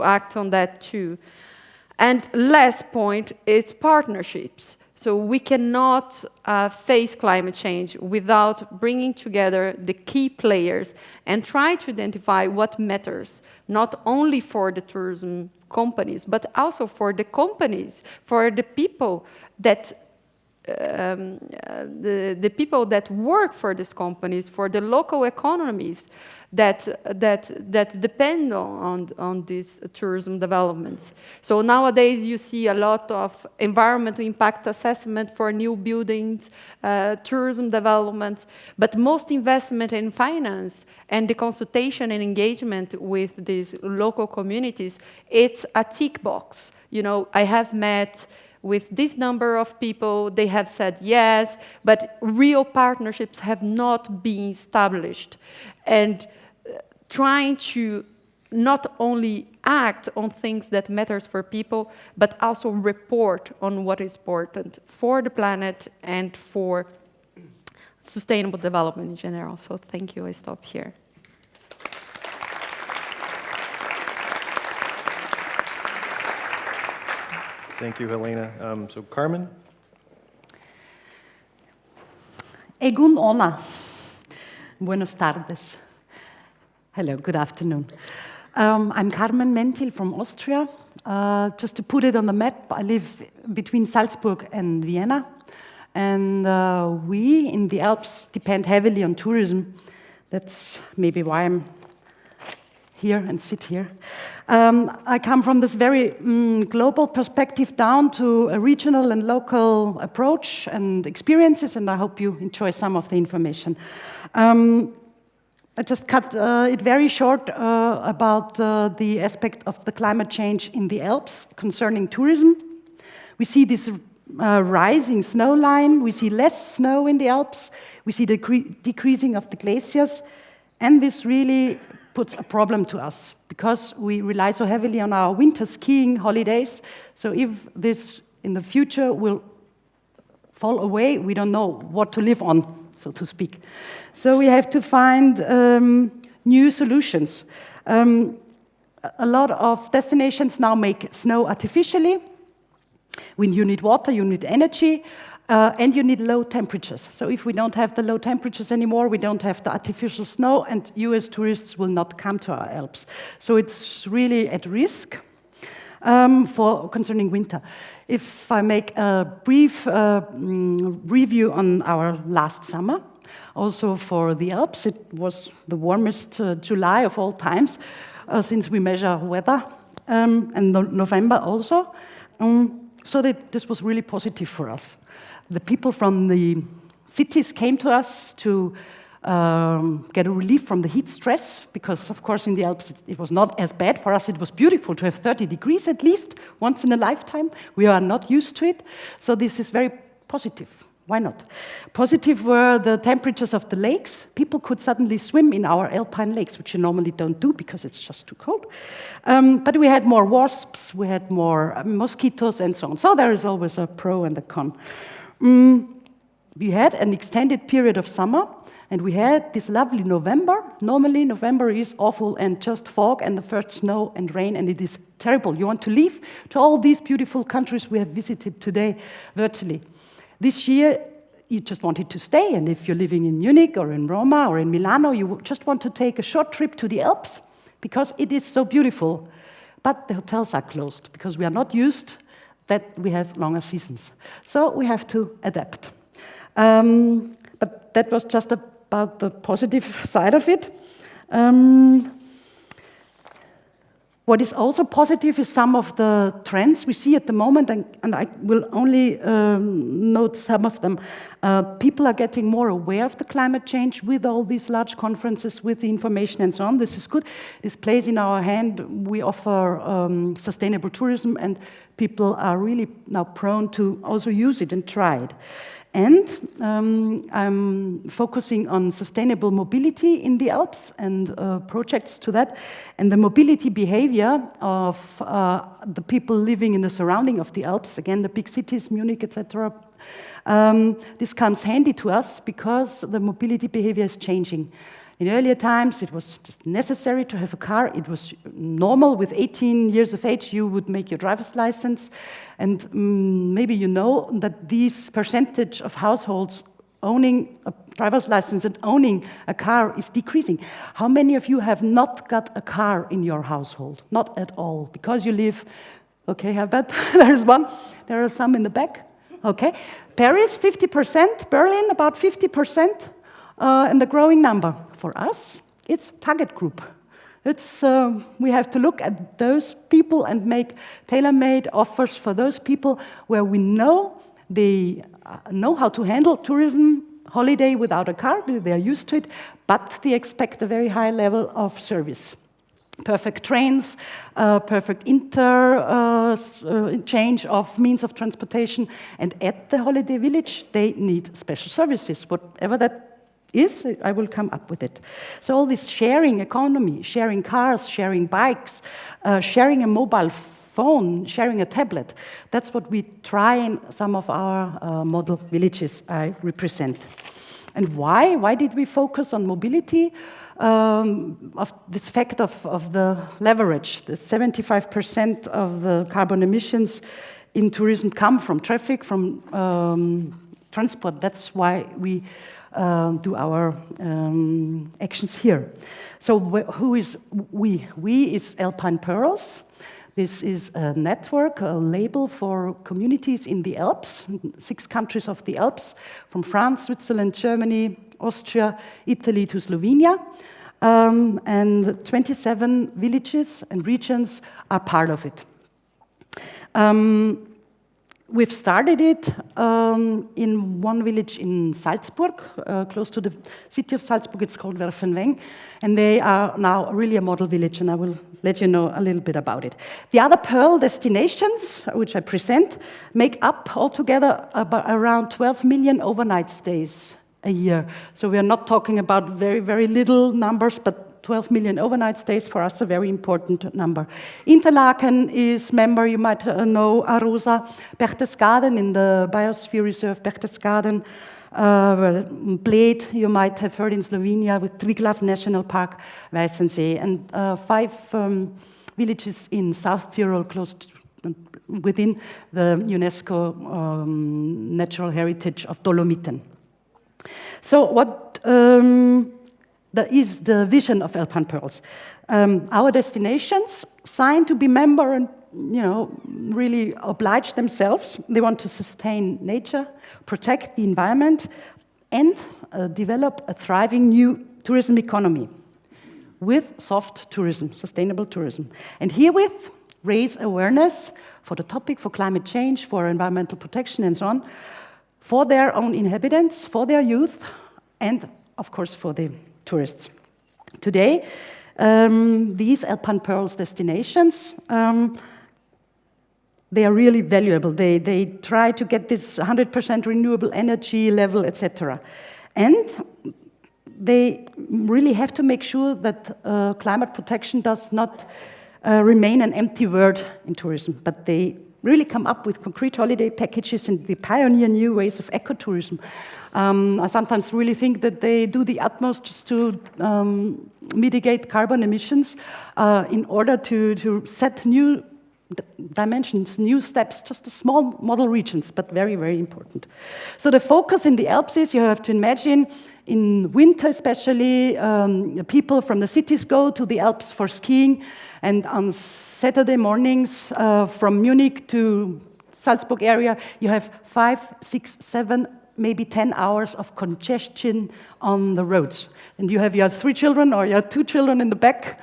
act on that too. And last point is partnerships. So we cannot face climate change without bringing together the key players and try to identify what matters, not only for the tourism companies, but also for the companies, for the people that the people that work for these companies, for the local economies that depend on these tourism developments. So nowadays you see a lot of environmental impact assessment for new buildings, tourism developments, but most investment in finance and the consultation and engagement with these local communities, it's a tick box. You know, I have met with this number of people, they have said yes, but real partnerships have not been established. And trying to not only act on things that matters for people, but also report on what is important for the planet and for sustainable development in general. So thank you, I stop here. Thank you, Helena. So Carmen? Egun ona. Buenos tardes. Hello, good afternoon. I'm Carmen Mentil from Austria. Just to put it on the map, I live between Salzburg and Vienna. And we in the Alps depend heavily on tourism. That's maybe why I'm here and sit here. I come from this very global perspective down to a regional and local approach and experiences, and I hope you enjoy some of the information. I just cut it very short about the aspect of the climate change in the Alps concerning tourism. We see this rising snow line, we see less snow in the Alps, we see the decreasing of the glaciers, and this really puts a problem to us because we rely so heavily on our winter skiing holidays. So if this in the future will fall away, we don't know what to live on, so to speak. So we have to find new solutions. A lot of destinations now make snow artificially. When you need water, you need energy, and you need low temperatures. So if we don't have the low temperatures anymore, we don't have the artificial snow, and US tourists will not come to our Alps. So it's really at risk for concerning winter. If I make a brief review on our last summer, also for the Alps, it was the warmest July of all times since we measure weather, and November also. So this was really positive for us. The people from the cities came to us to get a relief from the heat stress, because of course in the Alps it was not as bad. For us it was beautiful to have 30 degrees at least once in a lifetime. We are not used to it, so this is very positive. Why not? Positive were the temperatures of the lakes. People could suddenly swim in our alpine lakes, which you normally don't do because it's just too cold. But we had more wasps, we had more mosquitoes and so on. So there is always a pro and a con. We had an extended period of summer, and we had this lovely November. Normally, November is awful and just fog and the first snow and rain, and it is terrible. You want to leave to all these beautiful countries we have visited today virtually. This year, you just wanted to stay, and if you're living in Munich or in Roma or in Milano, you just want to take a short trip to the Alps because it is so beautiful. But the hotels are closed because we are not used that we have longer seasons. So we have to adapt. But that was just about the positive side of it. What is also positive is some of the trends we see at the moment, and I will only note some of them. People are getting more aware of the climate change with all these large conferences, with the information and so on. This is good. This plays in our hand. We offer sustainable tourism, and people are really now prone to also use it and try it. And I'm focusing on sustainable mobility in the Alps and projects to that. And the mobility behavior of the people living in the surrounding of the Alps, again, the big cities, Munich, etc. This comes handy to us because the mobility behavior is changing. In earlier times, it was just necessary to have a car. It was normal. With 18 years of age, you would make your driver's license. And maybe you know that this percentage of households owning a driver's license and owning a car is decreasing. How many of you have not got a car in your household? Not at all, because you live... Okay, I bet there is one. There are some in the back. Okay, Paris 50%, Berlin about 50%, and the growing number. For us, it's target group. It's, we have to look at those people and make tailor-made offers for those people where we know they know how to handle tourism, holiday without a car, they're used to it, but they expect a very high level of service. Perfect trains, perfect interchange of means of transportation, and at the holiday village, they need special services, whatever that is, I will come up with it. So all this sharing economy, sharing cars, sharing bikes, sharing a mobile phone, sharing a tablet, that's what we try in some of our model villages I represent. And why? Why did we focus on mobility? Of this fact of the leverage, the 75% of the carbon emissions in tourism come from traffic, from transport. That's why we do our actions here. So who is we? We is Alpine Pearls. This is a network, a label for communities in the Alps, 6 countries of the Alps, from France, Switzerland, Germany, Austria, Italy to Slovenia. And 27 villages and regions are part of it. We've started it in one village in Salzburg, close to the city of Salzburg. It's called Werfenweng, and they are now really a model village, and I will let you know a little bit about it. The other Pearl destinations, which I present, make up altogether about around 12 million overnight stays a year. So we are not talking about very, very little numbers, but 12 million overnight stays for us a very important number. Interlaken is member, you might know Arosa, Berchtesgaden in the Biosphere Reserve, Berchtesgaden, Bled, you might have heard in Slovenia with Triglav National Park, Weißensee, and 5 villages in South Tyrol close to, within the UNESCO Natural Heritage of Dolomiten. So what is the vision of Alpine Pearls? Our destinations sign to be member and really oblige themselves. They want to sustain nature, protect the environment, and develop a thriving new tourism economy with soft tourism, sustainable tourism. And herewith raise awareness for the topic, for climate change, for environmental protection and so on, for their own inhabitants, for their youth, and of course for the tourists. Today, these Alpine Pearls destinations, they are really valuable. They try to get this 100% renewable energy level, etc. And they really have to make sure that climate protection does not remain an empty word in tourism, but they really come up with concrete holiday packages and they pioneer new ways of ecotourism. I sometimes really think that they do the utmost just to mitigate carbon emissions in order to set new dimensions, new steps, just small model regions, but very, very important. So the focus in the Alps is, you have to imagine, in winter especially, people from the cities go to the Alps for skiing, and on Saturday mornings from Munich to Salzburg area, you have 5, 6, 7, maybe 10 hours of congestion on the roads. And you have your 3 children or your 2 children in the back,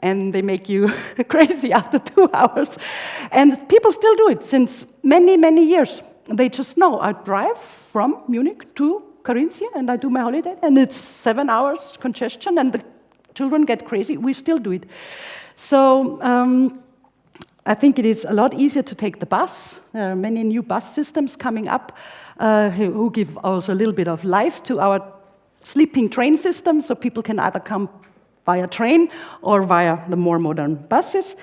and they make you crazy after 2 hours. And people still do it since many, many years. They just know, I drive from Munich to Carinthia and I do my holiday, and it's 7 hours congestion and the children get crazy. We still do it. So I think it is a lot easier to take the bus. There are many new bus systems coming up who give also a little bit of life to our sleeping train system, so people can either come via train or via the more modern buses.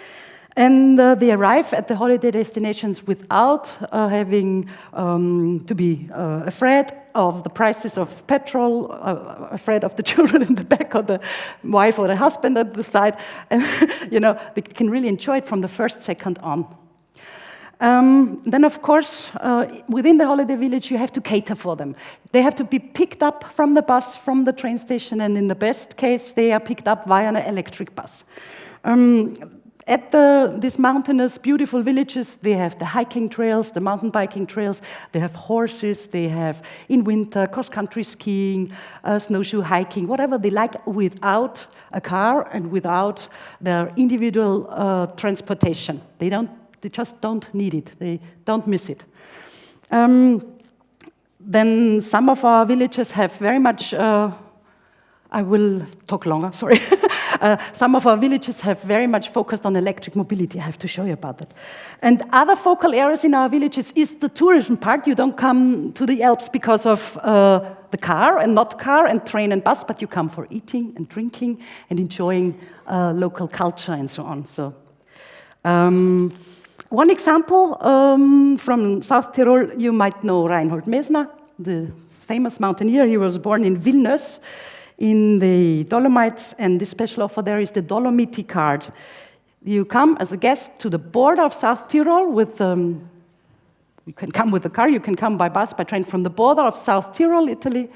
And they arrive at the holiday destinations without having to be afraid of the prices of petrol, afraid of the children in the back, or the wife or the husband at the side. And they can really enjoy it from the first second on. Then, of course, within the holiday village, you have to cater for them. They have to be picked up from the bus, from the train station, and in the best case, they are picked up via an electric bus. at these mountainous, beautiful villages, they have the hiking trails, the mountain biking trails, they have horses, they have, in winter, cross-country skiing, snowshoe hiking, whatever they like, without a car and without their individual transportation. They just don't need it. They don't miss it. Then some of our villages have very much, I will talk longer, sorry. Some of our villages have very much focused on electric mobility. I have to show you about that. And other focal areas in our villages is the tourism part. You don't come to the Alps because of the car and not car and train and bus, but you come for eating and drinking and enjoying local culture and so on. So, one example from South Tyrol, you might know Reinhold Messner, the famous mountaineer. He was born in Vilnius in the Dolomites, and the special offer there is the Dolomiti card. You come as a guest to the border of South Tyrol with, you can come with a car, you can come by bus, by train from the border of South Tyrol, Italy.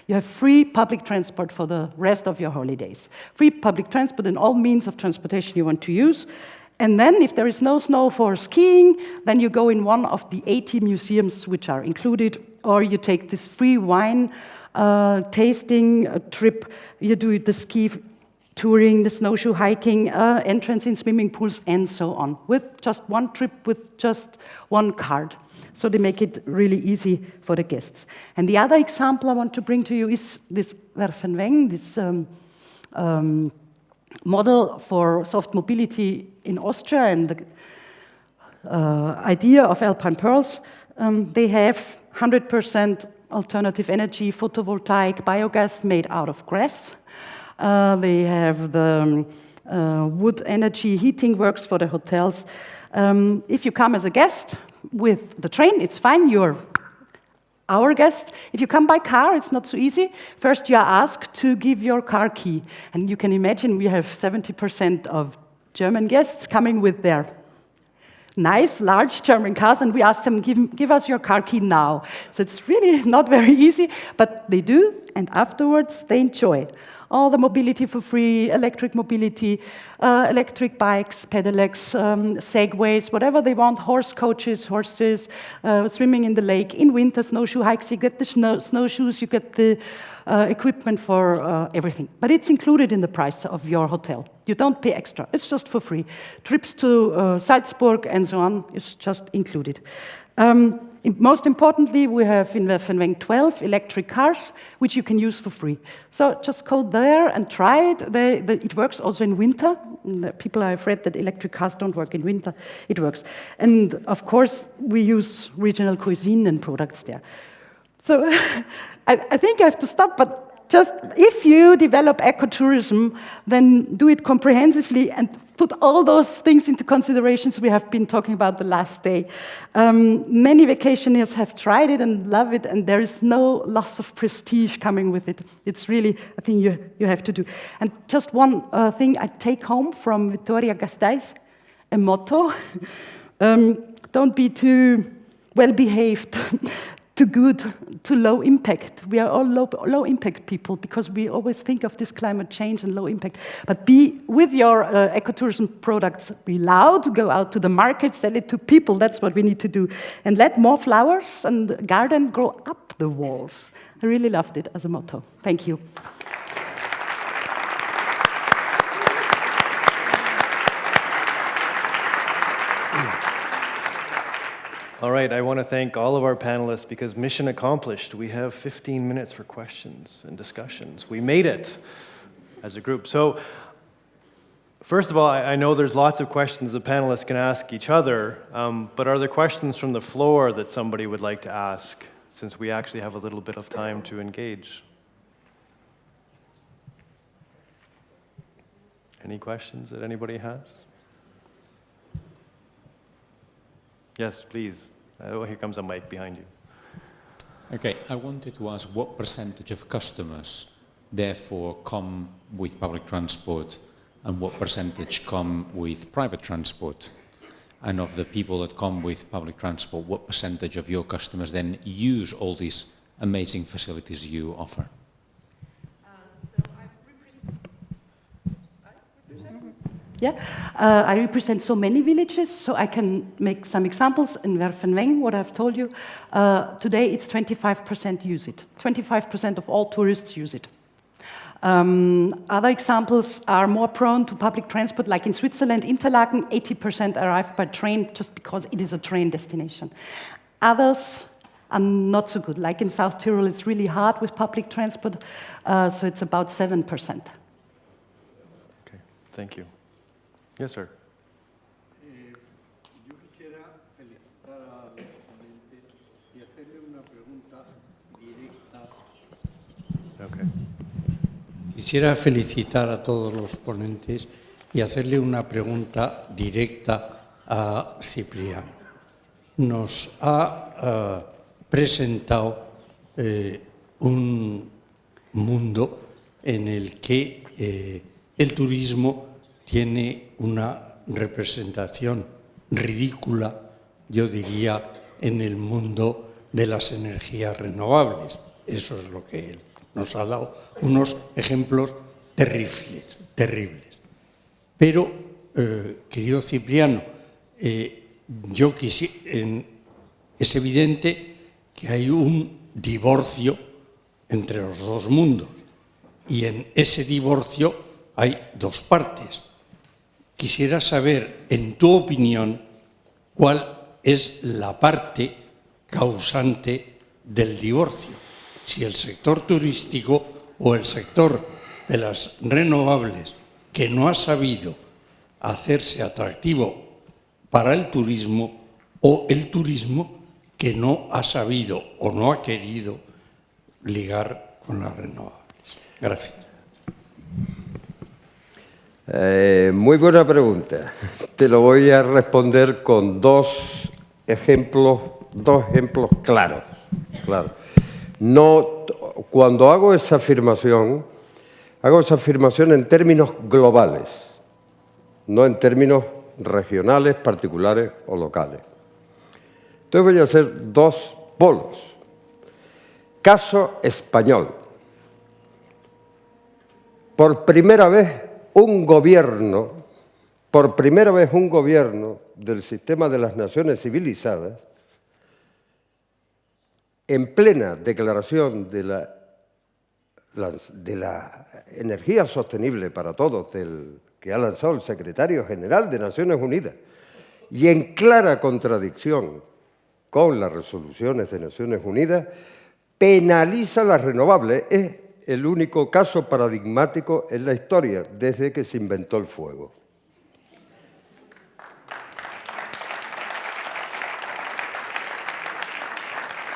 You have free public transport for the rest of your holidays. Free public transport in all means of transportation you want to use. And then if there is no snow for skiing, then you go in one of the 80 museums which are included, or you take this free wine tasting trip. You do the ski touring, the snowshoe hiking, entrance in swimming pools, and so on, with just one trip, with just one card. So they make it really easy for the guests. And the other example I want to bring to you is this Werfenweng, this model for soft mobility in Austria, and the idea of Alpine Pearls. They have 100% alternative energy, photovoltaic, biogas made out of grass. They have the wood energy heating works for the hotels. If you come as a guest with the train, it's fine, you're our guest. If you come by car, it's not so easy. First, you are asked to give your car key. And you can imagine we have 70% of German guests coming with their nice, large German cars, and we ask them, give us your car key now. So it's really not very easy, but they do, and afterwards they enjoy all the mobility for free, electric mobility, electric bikes, pedelecs, segways, whatever they want, horse coaches, horses, swimming in the lake, in winter, snowshoe hikes, you get the snowshoes, you get the equipment for everything. But it's included in the price of your hotel. You don't pay extra, it's just for free. Trips to Salzburg and so on is just included. Most importantly, we have in Werfenweng 12 electric cars, which you can use for free. So just go there and try it. It works also in winter. People are afraid that electric cars don't work in winter. It works. And of course, we use regional cuisine and products there. So I think I have to stop, but just if you develop ecotourism, then do it comprehensively and put all those things into considerations we have been talking about the last day. Many vacationers have tried it and love it, and there is no loss of prestige coming with it. It's really a thing you have to do. And just one thing I take home from Vitoria-Gasteiz, a motto: don't be too well-behaved, too good, too low impact. We are all low impact people because we always think of this climate change and low impact. But be with your ecotourism products, be loud, go out to the market, sell it to people. That's what we need to do. And let more flowers and garden grow up the walls. I really loved it as a motto. Thank you. All right, I want to thank all of our panelists because mission accomplished. We have 15 minutes for questions and discussions. We made it as a group. So, first of all, I know there's lots of questions the panelists can ask each other, but are there questions from the floor that somebody would like to ask, since we actually have a little bit of time to engage? Any questions that anybody has? Yes, please. Oh, here comes a mic behind you. Okay, I wanted to ask what percentage of customers therefore come with public transport and what percentage come with private transport? And of the people that come with public transport, what percentage of your customers then use all these amazing facilities you offer? Yeah, I represent so many villages, so I can make some examples. In Werfenweng, what I've told you, today it's 25% use it. 25% of all tourists use it. Other examples are more prone to public transport, like in Switzerland, Interlaken, 80% arrive by train just because it is a train destination. Others are not so good, like in South Tyrol, it's really hard with public transport, so it's about 7%. Okay, thank you. Yes, sir. Yo quisiera felicitar al ponente y hacerle una pregunta directa. Okay. Quisiera felicitar a todos los ponentes y hacerle una pregunta directa a Cipriano. Nos ha presentado un mundo en el que el turismo tiene una representación ridícula, yo diría, en el mundo de las energías renovables. Eso es lo que él nos ha dado, unos ejemplos terribles. Pero, querido Cipriano, yo es evidente que hay un divorcio entre los dos mundos y en ese divorcio hay dos partes. Quisiera saber, en tu opinión, cuál es la parte causante del divorcio, si el sector turístico o el sector de las renovables, que no ha sabido hacerse atractivo para el turismo, o el turismo que no ha sabido o no ha querido ligar con las renovables. Gracias. Muy buena pregunta. Te lo voy a responder con dos ejemplos claros. No, cuando hago esa afirmación en términos globales, no en términos regionales, particulares o locales. Entonces voy a hacer dos polos. Caso español. Por primera vez un gobierno del sistema de las naciones civilizadas, en plena declaración de la energía sostenible para todos, que ha lanzado el secretario general de Naciones Unidas, y en clara contradicción con las resoluciones de Naciones Unidas, penaliza las renovables. Es el único caso paradigmático en la historia desde que se inventó el fuego.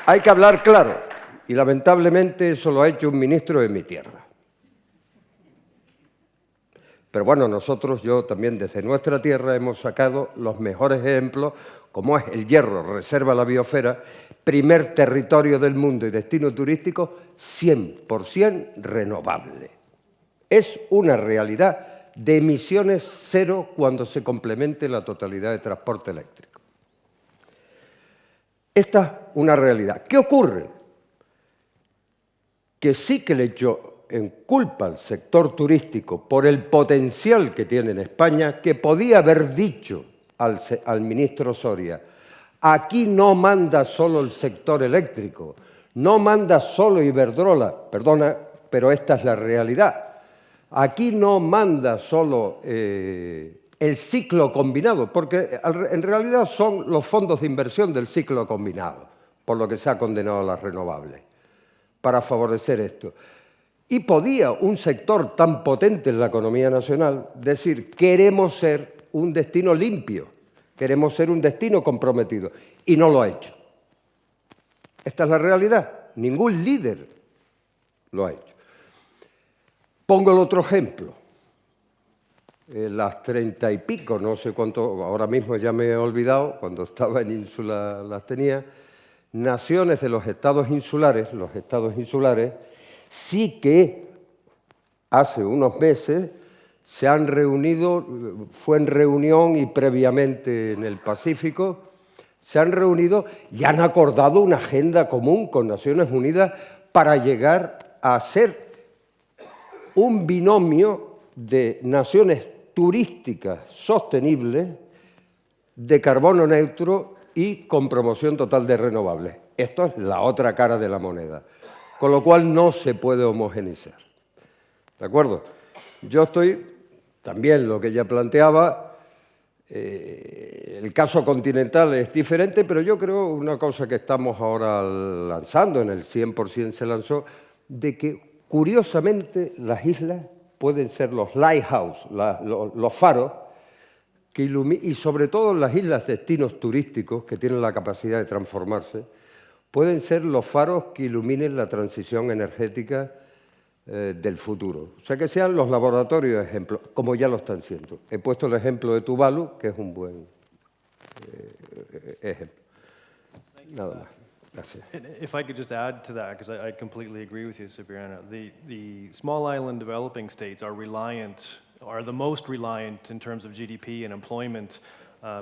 Hay que hablar claro, y lamentablemente eso lo ha hecho un ministro de mi tierra. Pero bueno, yo también desde nuestra tierra hemos sacado los mejores ejemplos, como es el Hierro, reserva la biosfera, primer territorio del mundo y destino turístico 100% renovable. Es una realidad de emisiones cero cuando se complemente la totalidad de transporte eléctrico. Esta es una realidad. ¿Qué ocurre? Que sí que le echo en culpa al sector turístico por el potencial que tiene en España, que podía haber dicho al ministro Soria: aquí no manda solo el sector eléctrico, no manda solo Iberdrola, perdona, pero esta es la realidad. Aquí no manda solo el ciclo combinado, porque en realidad son los fondos de inversión del ciclo combinado, por lo que se ha condenado a las renovables, para favorecer esto. Y podía un sector tan potente en la economía nacional decir: queremos ser un destino limpio, queremos ser un destino comprometido, y no lo ha hecho. Esta es la realidad. Ningún líder lo ha hecho. Pongo el otro ejemplo. Las 30 y pico, no sé cuánto, ahora mismo ya me he olvidado, cuando estaba en Ínsula las tenía, naciones de los estados insulares sí que hace unos meses se han reunido, fue en reunión y previamente en el Pacífico, se han reunido y han acordado una agenda común con Naciones Unidas para llegar a ser un binomio de naciones turísticas sostenibles, de carbono neutro y con promoción total de renovables. Esto es la otra cara de la moneda, con lo cual no se puede homogeneizar. ¿De acuerdo? Yo estoy, también lo que ella planteaba, el caso continental es diferente, pero yo creo una cosa que estamos ahora lanzando, en el 100% se lanzó, de que curiosamente las islas pueden ser los lighthouse, los faros, y sobre todo las islas destinos turísticos, que tienen la capacidad de transformarse, pueden ser los faros que iluminen la transición energética del futuro. O sea, que sean los laboratorios ejemplos, como ya lo están siendo. He puesto el ejemplo de Tuvalu, que es un buen ejemplo. Nada más. Gracias. If I could just add to that, because I completely agree with you, Cipriano. The small island developing states are the most reliant in terms of GDP and employment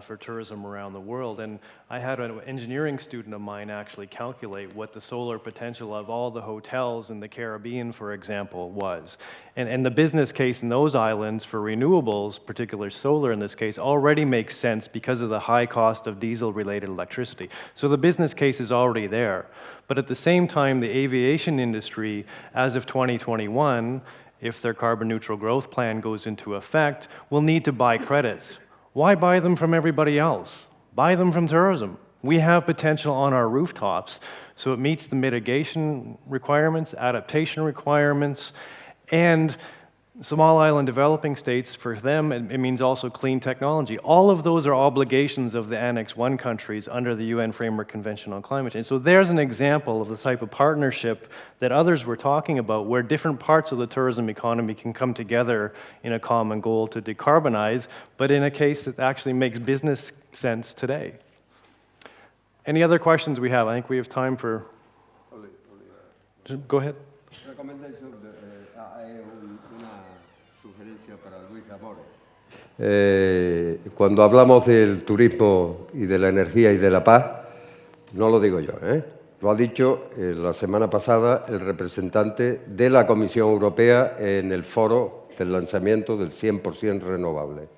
for tourism around the world. And I had an engineering student of mine actually calculate what the solar potential of all the hotels in the Caribbean, for example, was. And the business case in those islands for renewables, particularly solar in this case, already makes sense because of the high cost of diesel-related electricity. So the business case is already there. But at the same time, the aviation industry, as of 2021, if their carbon neutral growth plan goes into effect, will need to buy credits. Why buy them from everybody else? Buy them from tourism. We have potential on our rooftops, so it meets the mitigation requirements, adaptation requirements, and small island developing states, for them, it means also clean technology. All of those are obligations of the Annex I countries under the UN Framework Convention on Climate Change. So there's an example of the type of partnership that others were talking about, where different parts of the tourism economy can come together in a common goal to decarbonize, but in a case that actually makes business sense today. Any other questions we have? I think we have time for... Go ahead. Cuando hablamos del turismo y de la energía y de la paz, no lo digo yo, lo ha dicho la semana pasada el representante de la Comisión Europea en el foro del lanzamiento del 100% renovable.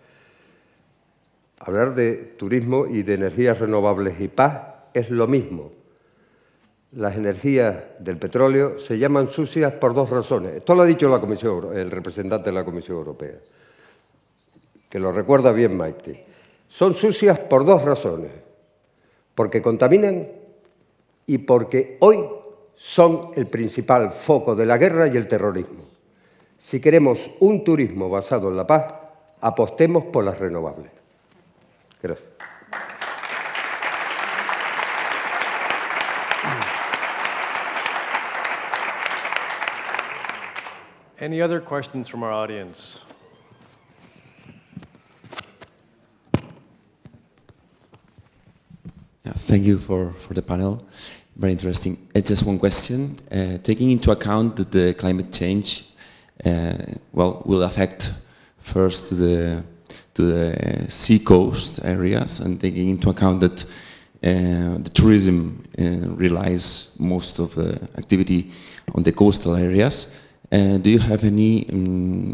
Hablar de turismo y de energías renovables y paz es lo mismo. Las energías del petróleo se llaman sucias por dos razones. Esto lo ha dicho el representante de la Comisión Europea, que lo recuerda bien Maite. Son sucias por dos razones, porque contaminan y porque hoy son el principal foco de la guerra y el terrorismo. Si queremos un turismo basado en la paz, apostemos por las renovables. Gracias. Any other questions from our audience? Yeah, thank you for the panel. Very interesting. Just one question. Taking into account that the climate change will affect first to the sea coast areas, and taking into account that the tourism relies most of the activity on the coastal areas, do you have any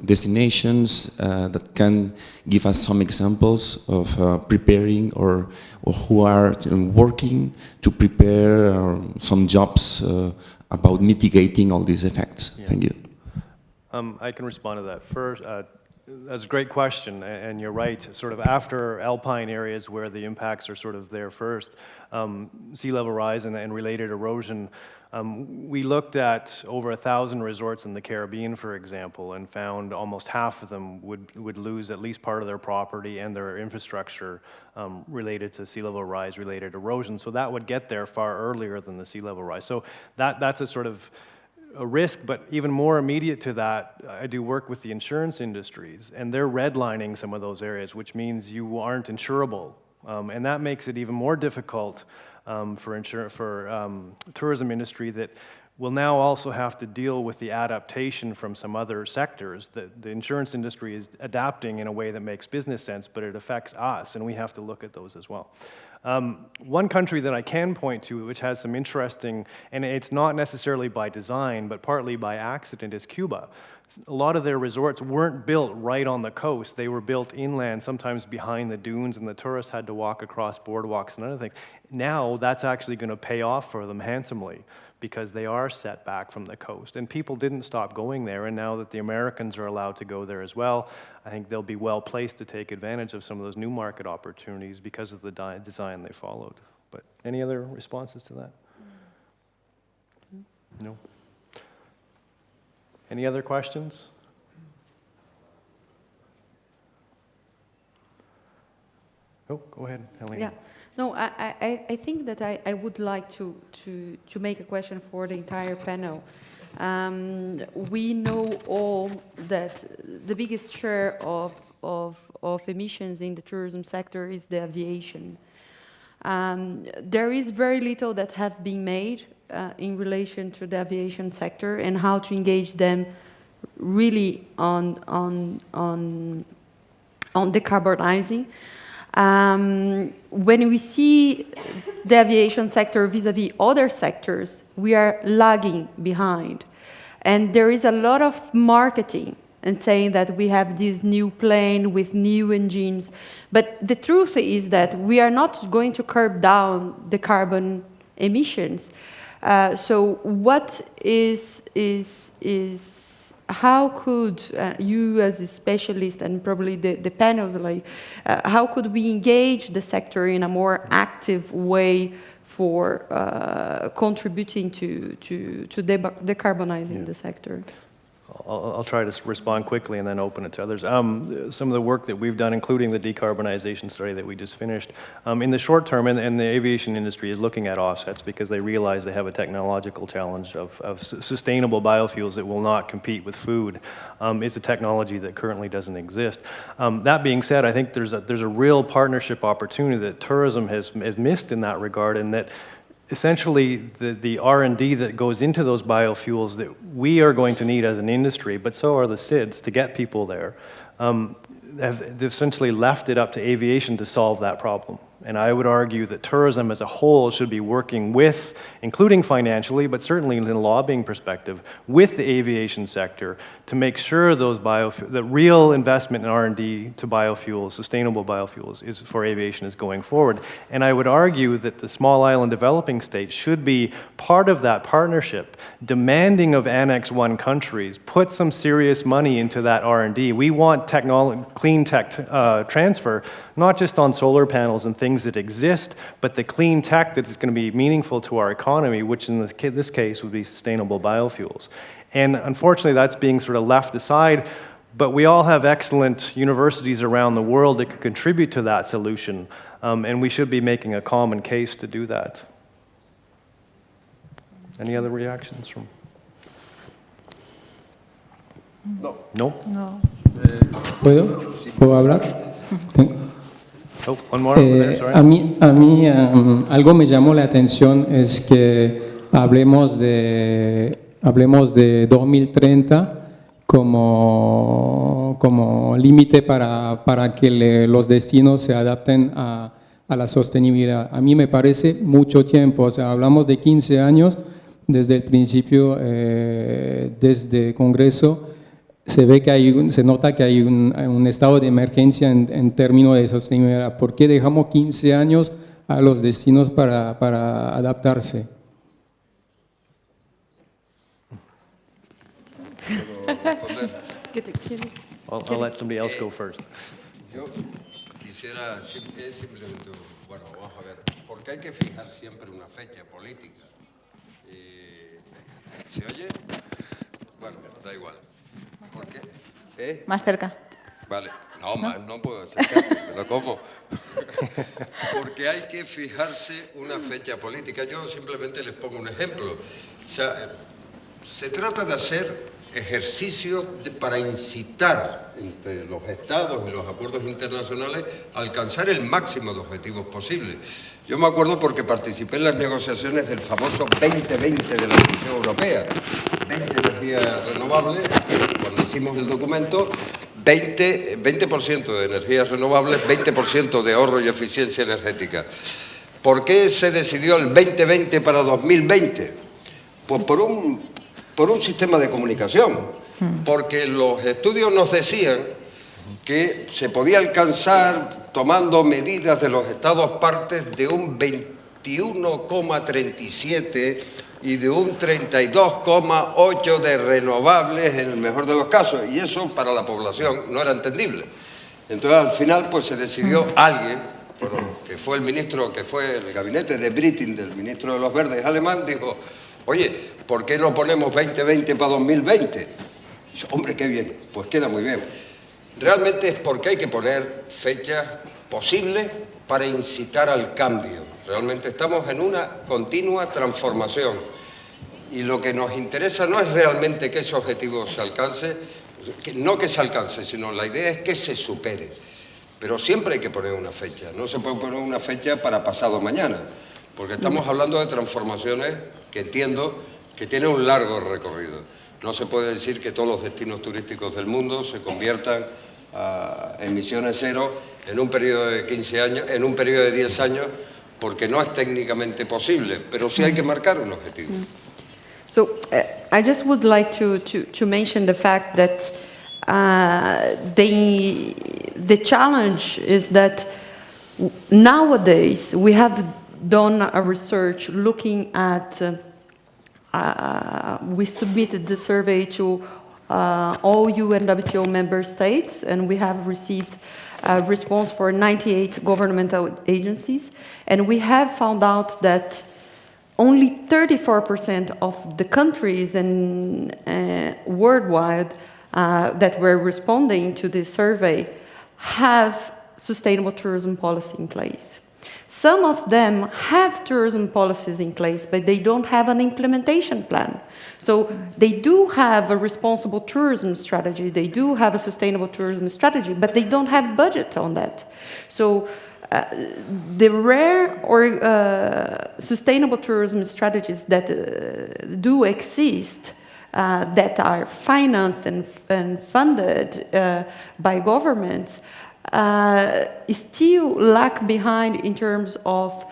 destinations that can give us some examples of preparing or who are working to prepare some jobs about mitigating all these effects? Yeah. Thank you. I can respond to that. First, that's a great question, and you're right. Sort of after alpine areas where the impacts are sort of there first, sea level rise and related erosion, we looked at over 1,000 resorts in the Caribbean, for example, and found almost half of them would lose at least part of their property and their infrastructure related to sea level rise related erosion. So that would get there far earlier than the sea level rise. So that's a sort of a risk, but even more immediate to that, I do work with the insurance industries, and they're redlining some of those areas, which means you aren't insurable. And that makes it even more difficult for tourism industry that will now also have to deal with the adaptation from some other sectors. The insurance industry is adapting in a way that makes business sense, but it affects us, and we have to look at those as well. One country that I can point to, which has some interesting, and it's not necessarily by design, but partly by accident, is Cuba. A lot of their resorts weren't built right on the coast. They were built inland, sometimes behind the dunes, and the tourists had to walk across boardwalks and other things. Now, that's actually going to pay off for them handsomely because they are set back from the coast. And people didn't stop going there, and now that the Americans are allowed to go there as well, I think they'll be well placed to take advantage of some of those new market opportunities because of the design they followed. But any other responses to that? No? Any other questions? Oh, go ahead, Helene. Yeah. No, I think that I would like to make a question for the entire panel. We know all that the biggest share of emissions in the tourism sector is the aviation. There is very little that have been made in relation to the aviation sector and how to engage them really on decarbonizing. When we see the aviation sector vis-à-vis other sectors, we are lagging behind. And there is a lot of marketing and saying that we have this new plane with new engines. But the truth is that we are not going to curb down the carbon emissions. So what how could you as a specialist and probably the panels, like, how could we engage the sector in a more active way for contributing to decarbonizing the sector? I'll try to respond quickly and then open it to others. Some of the work that we've done, including the decarbonization study that we just finished, in the short term, and the aviation industry is looking at offsets because they realize they have a technological challenge of sustainable biofuels that will not compete with food. It's a technology that currently doesn't exist. That being said, I think there's a real partnership opportunity that tourism has missed in that regard, and that essentially the R&D that goes into those biofuels that we are going to need as an industry, but so are the SIDS to get people there, have essentially left it up to aviation to solve that problem. And I would argue that tourism as a whole should be working with, including financially, but certainly in a lobbying perspective, with the aviation sector to make sure those the real investment in R&D to biofuels, sustainable biofuels, for aviation is going forward. And I would argue that the small island developing states should be part of that partnership, demanding of Annex I countries, put some serious money into that R&D. We want clean tech transfer, not just on solar panels and things that exist, but the clean tech that is going to be meaningful to our economy, which in this case would be sustainable biofuels. And unfortunately, that's being sort of left aside, but we all have excellent universities around the world that could contribute to that solution, and we should be making a common case to do that. Any other reactions from? No. No? No. ¿Puedo hablar? Oh, one more over there, sorry. A mí algo me llamó la atención es que hablemos de 2030 como límite para que los destinos se adapten a la sostenibilidad. A mí me parece mucho tiempo, o sea, hablamos de 15 años desde el principio, desde el Congreso. Se nota que hay un estado de emergencia en términos de sostenibilidad. ¿Por qué dejamos 15 años a los destinos para adaptarse? I'll let somebody else go first. Yo quisiera, simplemente, bueno, vamos a ver, porque hay que fijar siempre una fecha política. ¿Se oye? Bueno, da igual. ¿Por qué? Más cerca. Vale, no, más no puedo acercarme, pero ¿cómo? Porque hay que fijarse una fecha política. Yo simplemente les pongo un ejemplo. O sea, se trata de hacer ejercicios para incitar entre los estados y los acuerdos internacionales a alcanzar el máximo de objetivos posibles. Yo me acuerdo porque participé en las negociaciones del famoso 2020 de la Comisión Europea. 20 energías renovables, cuando hicimos el documento, 20% de energías renovables, 20% de ahorro y eficiencia energética. ¿Por qué se decidió el 2020 para 2020? Pues por un sistema de comunicación, porque los estudios nos decían que se podía alcanzar, tomando medidas de los estados partes, de un 21,37 y de un 32,8 de renovables en el mejor de los casos, y eso para la población no era entendible. Entonces al final pues se decidió alguien, que fue el ministro, que fue el gabinete de Britting, del ministro de los Verdes alemán, dijo: oye, ¿por qué no ponemos 2020 para 2020? Y dice: hombre, qué bien, pues queda muy bien. Realmente es porque hay que poner fechas posibles para incitar al cambio. Realmente estamos en una continua transformación y lo que nos interesa no es realmente que ese objetivo se alcance, no que se alcance, sino la idea es que se supere. Pero siempre hay que poner una fecha, no se puede poner una fecha para pasado mañana, porque estamos hablando de transformaciones que entiendo que tienen un largo recorrido. No se puede decir que todos los destinos turísticos del mundo se conviertan a emisiones cero en un periodo de 15 años, en un periodo de 10 años, porque no es técnicamente posible, pero sí hay que marcar un objetivo. So I just would like to mention the fact that the challenge is that nowadays we have done a research looking at, we submitted the survey to all UN WTO member states, and we have received a response for 98 governmental agencies, and we have found out that only 34% of the countries and worldwide that were responding to this survey have sustainable tourism policy in place. Some of them have tourism policies in place, but they don't have an implementation plan. So they do have a responsible tourism strategy, they do have a sustainable tourism strategy, but they don't have budget on that. So the rare or sustainable tourism strategies that do exist, that are financed and funded by governments, still lag behind in terms of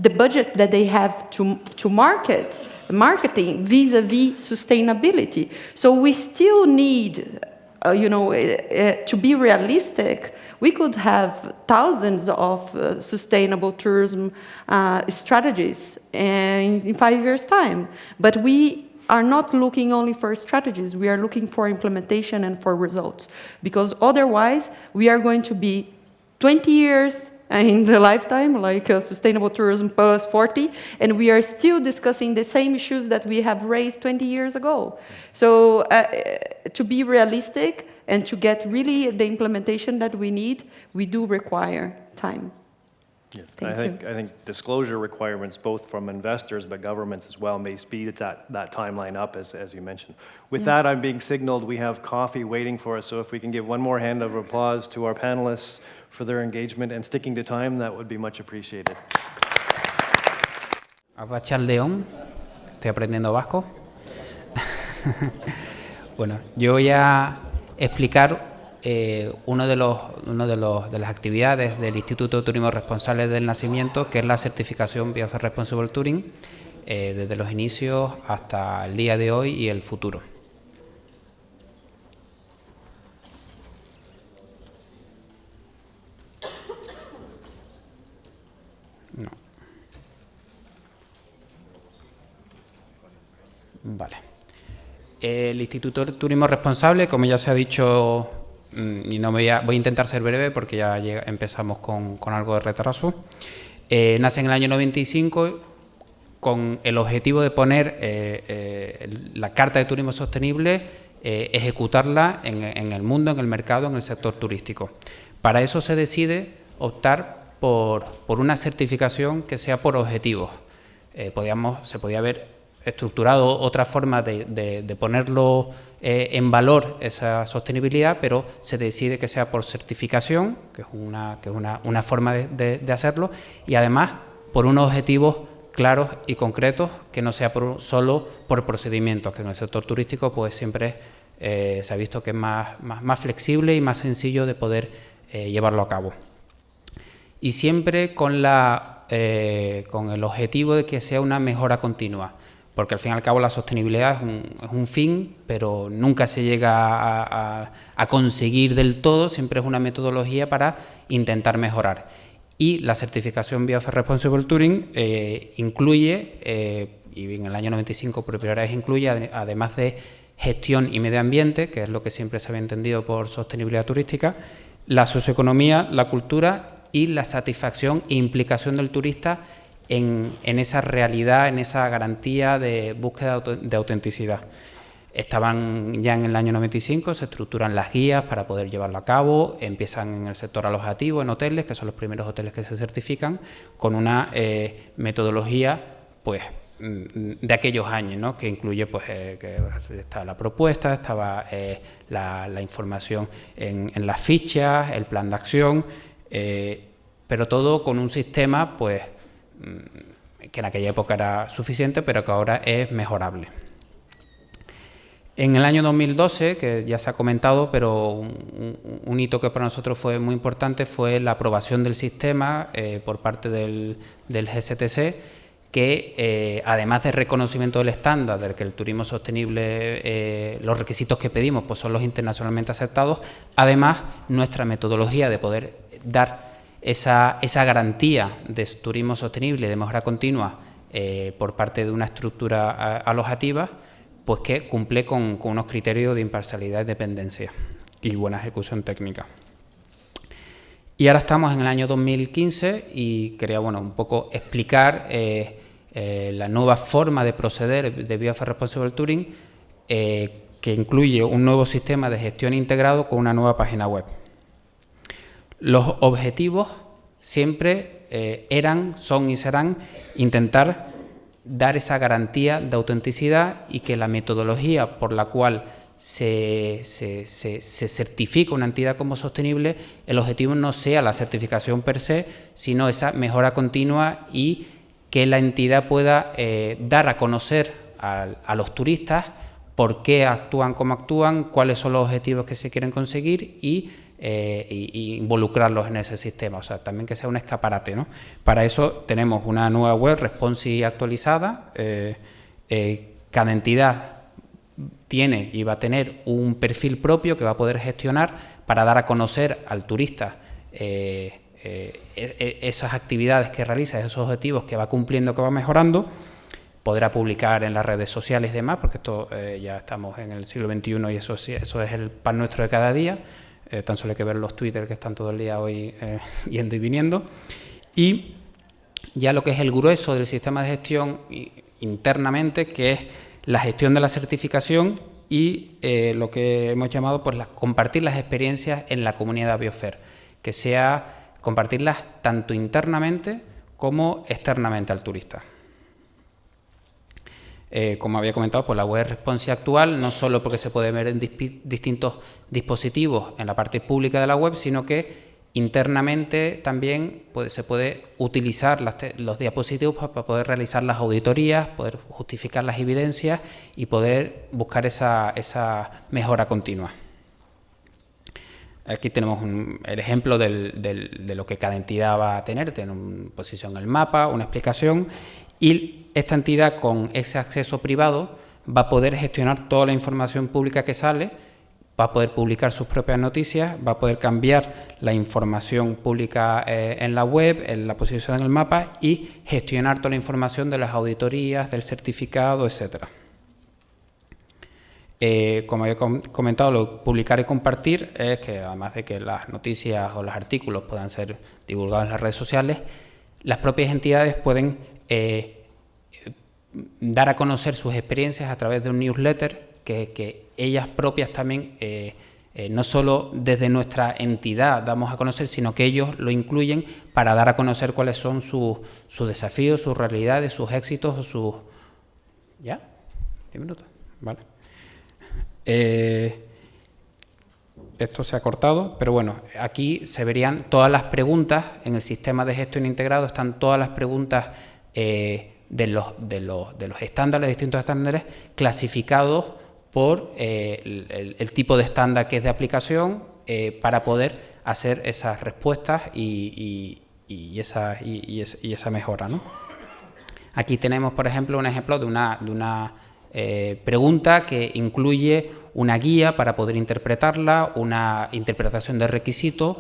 the budget that they have to marketing vis-a-vis sustainability. So we still need, to be realistic, we could have thousands of sustainable tourism strategies in 5 years' time. But we are not looking only for strategies, we are looking for implementation and for results. Because otherwise, we are going to be 20 years in the lifetime, like Sustainable Tourism Plus 40, and we are still discussing the same issues that we have raised 20 years ago. So to be realistic and to get really the implementation that we need, we do require time. Yes, Thank you. I think disclosure requirements, both from investors but governments as well, may speed that timeline up, as you mentioned. With that, I'm being signaled we have coffee waiting for us, so if we can give one more hand of applause to our panelists for their engagement and sticking to time, that would be much appreciated. Arrachal León, estoy aprendiendo vasco. Bueno, yo voy a explicar una de las actividades del Instituto de Turismo Responsable del Nacimiento, que es la certificación Biosphere Responsible Touring, desde los inicios hasta el día de hoy y el futuro. No. Vale. El Instituto de Turismo Responsable, como ya se ha dicho, y no voy a intentar ser breve porque ya empezamos con algo de retraso, nace en el año 95 con el objetivo de poner la Carta de Turismo Sostenible, ejecutarla en el mundo, en el mercado, en el sector turístico. Para eso se decide optar por una certificación que sea por objetivos. Se podía haber estructurado otra forma de ponerlo en valor, esa sostenibilidad, pero se decide que sea por certificación, que es una forma de hacerlo, y además por unos objetivos claros y concretos, que no sea solo por procedimientos, que en el sector turístico pues siempre se ha visto que es más flexible y más sencillo de poder llevarlo a cabo. Y siempre con la con el objetivo de que sea una mejora continua, porque al fin y al cabo la sostenibilidad es un fin, pero nunca se llega a conseguir del todo, siempre es una metodología para intentar mejorar. Y la certificación Biosphere Responsible Touring incluye, y en el año 95 por primera vez incluye, además de gestión y medio ambiente, que es lo que siempre se había entendido por sostenibilidad turística, la socioeconomía, la cultura y la satisfacción e implicación del turista en esa realidad, en esa garantía de búsqueda de autenticidad. Estaban ya en el año 95, se estructuran las guías para poder llevarlo a cabo, empiezan en el sector alojativo, en hoteles, que son los primeros hoteles que se certifican, con una metodología pues de aquellos años, ¿no? Que incluye pues que estaba la propuesta, estaba la información en las fichas, el plan de acción, pero todo con un sistema pues que en aquella época era suficiente, pero que ahora es mejorable. En el año 2012, que ya se ha comentado, pero un hito que para nosotros fue muy importante fue la aprobación del sistema por parte del GSTC, que además del reconocimiento del estándar del que el turismo sostenible, los requisitos que pedimos pues son los internacionalmente aceptados, además nuestra metodología de poder dar esa garantía de turismo sostenible y de mejora continua por parte de una estructura alojativa, pues que cumple con unos criterios de imparcialidad y dependencia y buena ejecución técnica. Y ahora estamos en el año 2015 y quería un poco explicar la nueva forma de proceder de Biosphere Responsible Touring, que incluye un nuevo sistema de gestión integrado con una nueva página web. Los objetivos siempre eran, son y serán intentar dar esa garantía de autenticidad y que la metodología por la cual se certifica una entidad como sostenible, el objetivo no sea la certificación per se, sino esa mejora continua y que la entidad pueda dar a conocer a los turistas por qué actúan como actúan, cuáles son los objetivos que se quieren conseguir y involucrarlos en ese sistema, o sea, también que sea un escaparate, ¿no? Para eso tenemos una nueva web responsive actualizada, cada entidad tiene y va a tener un perfil propio que va a poder gestionar para dar a conocer al turista esas actividades que realiza, esos objetivos que va cumpliendo, que va mejorando. Podrá publicar en las redes sociales y demás, porque esto ya estamos en el siglo XXI y eso es el pan nuestro de cada día. Tan solo hay que ver los Twitter que están todo el día hoy yendo y viniendo. Y ya lo que es el grueso del sistema de gestión internamente, que es la gestión de la certificación y lo que hemos llamado pues, compartir las experiencias en la comunidad Biosphere, que sea compartirlas tanto internamente como externamente al turista. Como había comentado, pues la web responsive actual, no solo porque se puede ver en distintos dispositivos en la parte pública de la web, sino que internamente también se puede utilizar los diapositivos para poder realizar las auditorías, poder justificar las evidencias y poder buscar esa mejora continua. Aquí tenemos el ejemplo de lo que cada entidad va a tener, tiene una posición en el mapa, una explicación, y esta entidad con ese acceso privado va a poder gestionar toda la información pública que sale, va a poder publicar sus propias noticias, va a poder cambiar la información pública en la web, en la posición en el mapa y gestionar toda la información de las auditorías, del certificado, etcétera. Como había comentado, lo publicar y compartir es que además de que las noticias o los artículos puedan ser divulgados en las redes sociales, las propias entidades pueden dar a conocer sus experiencias a través de un newsletter que ellas propias también, no solo desde nuestra entidad damos a conocer, sino que ellos lo incluyen para dar a conocer cuáles son sus desafíos, sus realidades, sus éxitos o sus... ¿Ya? 10 minutos, vale. Esto se ha cortado, pero bueno, aquí se verían todas las preguntas, en el sistema de gestión integrado están todas las preguntas de los estándares, distintos estándares, clasificados por el tipo de estándar que es de aplicación para poder hacer esas respuestas y esa mejora, ¿no? Aquí tenemos, por ejemplo, un ejemplo de una pregunta que incluye una guía para poder interpretarla, una interpretación de requisitos,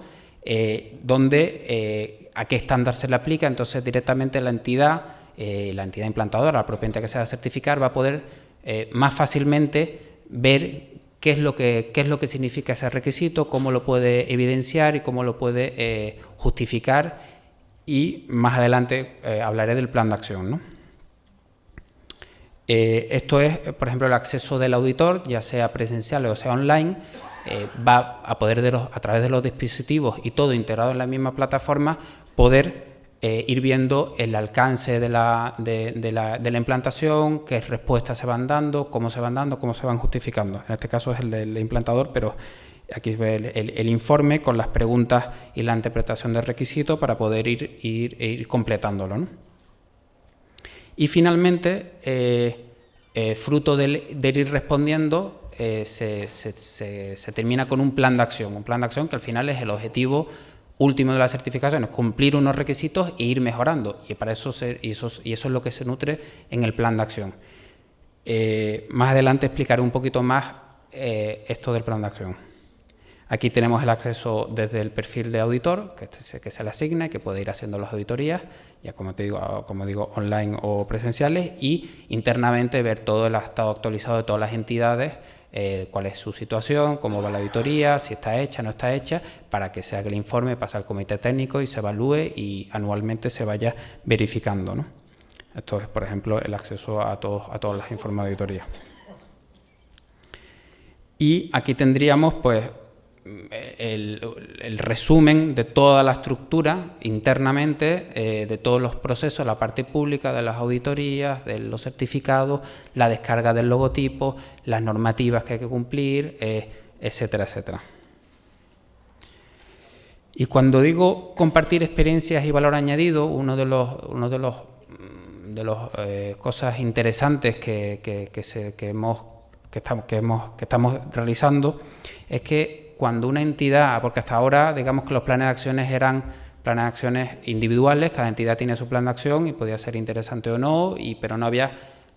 donde a qué estándar se le aplica. Entonces directamente la entidad implantadora, la propia entidad que se va a certificar, va a poder más fácilmente ver qué es lo que significa ese requisito, cómo lo puede evidenciar y cómo lo puede justificar, y más adelante hablaré del plan de acción, ¿no? Esto es, por ejemplo, el acceso del auditor, ya sea presencial o sea online, va a poder a través de los dispositivos y todo integrado en la misma plataforma, poder ir viendo el alcance de la implantación, qué respuestas se van dando, cómo se van justificando. En este caso es el del implantador, pero aquí ve el informe con las preguntas y la interpretación del requisito para poder ir completándolo, ¿no? Y finalmente, fruto del ir respondiendo, se termina con un plan de acción que al final es el objetivo último de la certificación, es cumplir unos requisitos e ir mejorando, y para eso eso es lo que se nutre en el plan de acción. Más adelante explicaré un poquito más esto del plan de acción. Aquí tenemos el acceso desde el perfil de auditor, que se le asigna y que puede ir haciendo las auditorías, ya como digo, online o presenciales, y internamente ver todo el estado actualizado de todas las entidades, cuál es su situación, cómo va la auditoría, si está hecha, no está hecha, para que se haga el informe, pase al comité técnico y se evalúe y anualmente se vaya verificando, ¿no? Esto es, por ejemplo, el acceso a todos los informes de auditoría. Y aquí tendríamos, pues, el resumen de toda la estructura internamente, de todos los procesos, la parte pública de las auditorías, de los certificados, la descarga del logotipo, las normativas que hay que cumplir, etcétera, etcétera. Y cuando digo compartir experiencias y valor añadido, una de las cosas interesantes que estamos realizando es que cuando una entidad, porque hasta ahora digamos que los planes de acciones eran planes de acciones individuales, cada entidad tiene su plan de acción y podía ser interesante o no, pero no había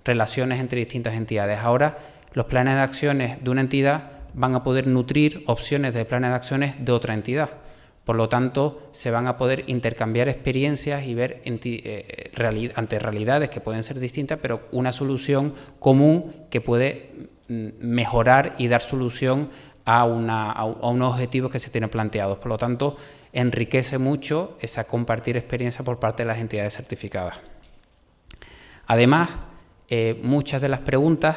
relaciones entre distintas entidades. Ahora los planes de acciones de una entidad van a poder nutrir opciones de planes de acciones de otra entidad. Por lo tanto, se van a poder intercambiar experiencias y ver ante realidades que pueden ser distintas, pero una solución común que puede mejorar y dar solución a unos objetivos que se tienen planteados. Por lo tanto, enriquece mucho esa compartir experiencia por parte de las entidades certificadas. Además, muchas de las preguntas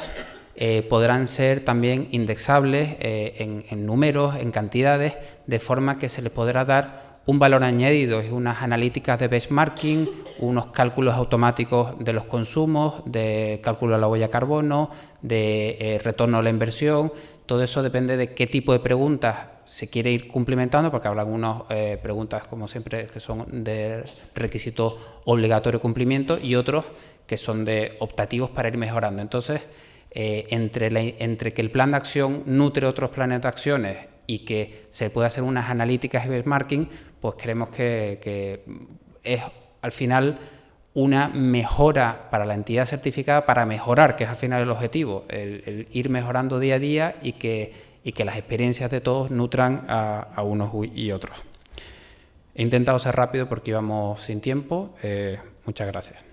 podrán ser también indexables en números, en cantidades, de forma que se les podrá dar un valor añadido, es unas analíticas de benchmarking, unos cálculos automáticos de los consumos, de cálculo de la huella de carbono, de retorno a la inversión. Todo eso depende de qué tipo de preguntas se quiere ir cumplimentando, porque habrá algunas preguntas, como siempre, que son de requisito obligatorio cumplimiento y otros que son de optativos para ir mejorando. Entonces, entre que el plan de acción nutre otros planes de acciones y que se puede hacer unas analíticas y benchmarking, pues creemos que es al final una mejora para la entidad certificada para mejorar, que es al final el objetivo, el ir mejorando día a día y que las experiencias de todos nutran a unos y otros. He intentado ser rápido porque íbamos sin tiempo. Muchas gracias.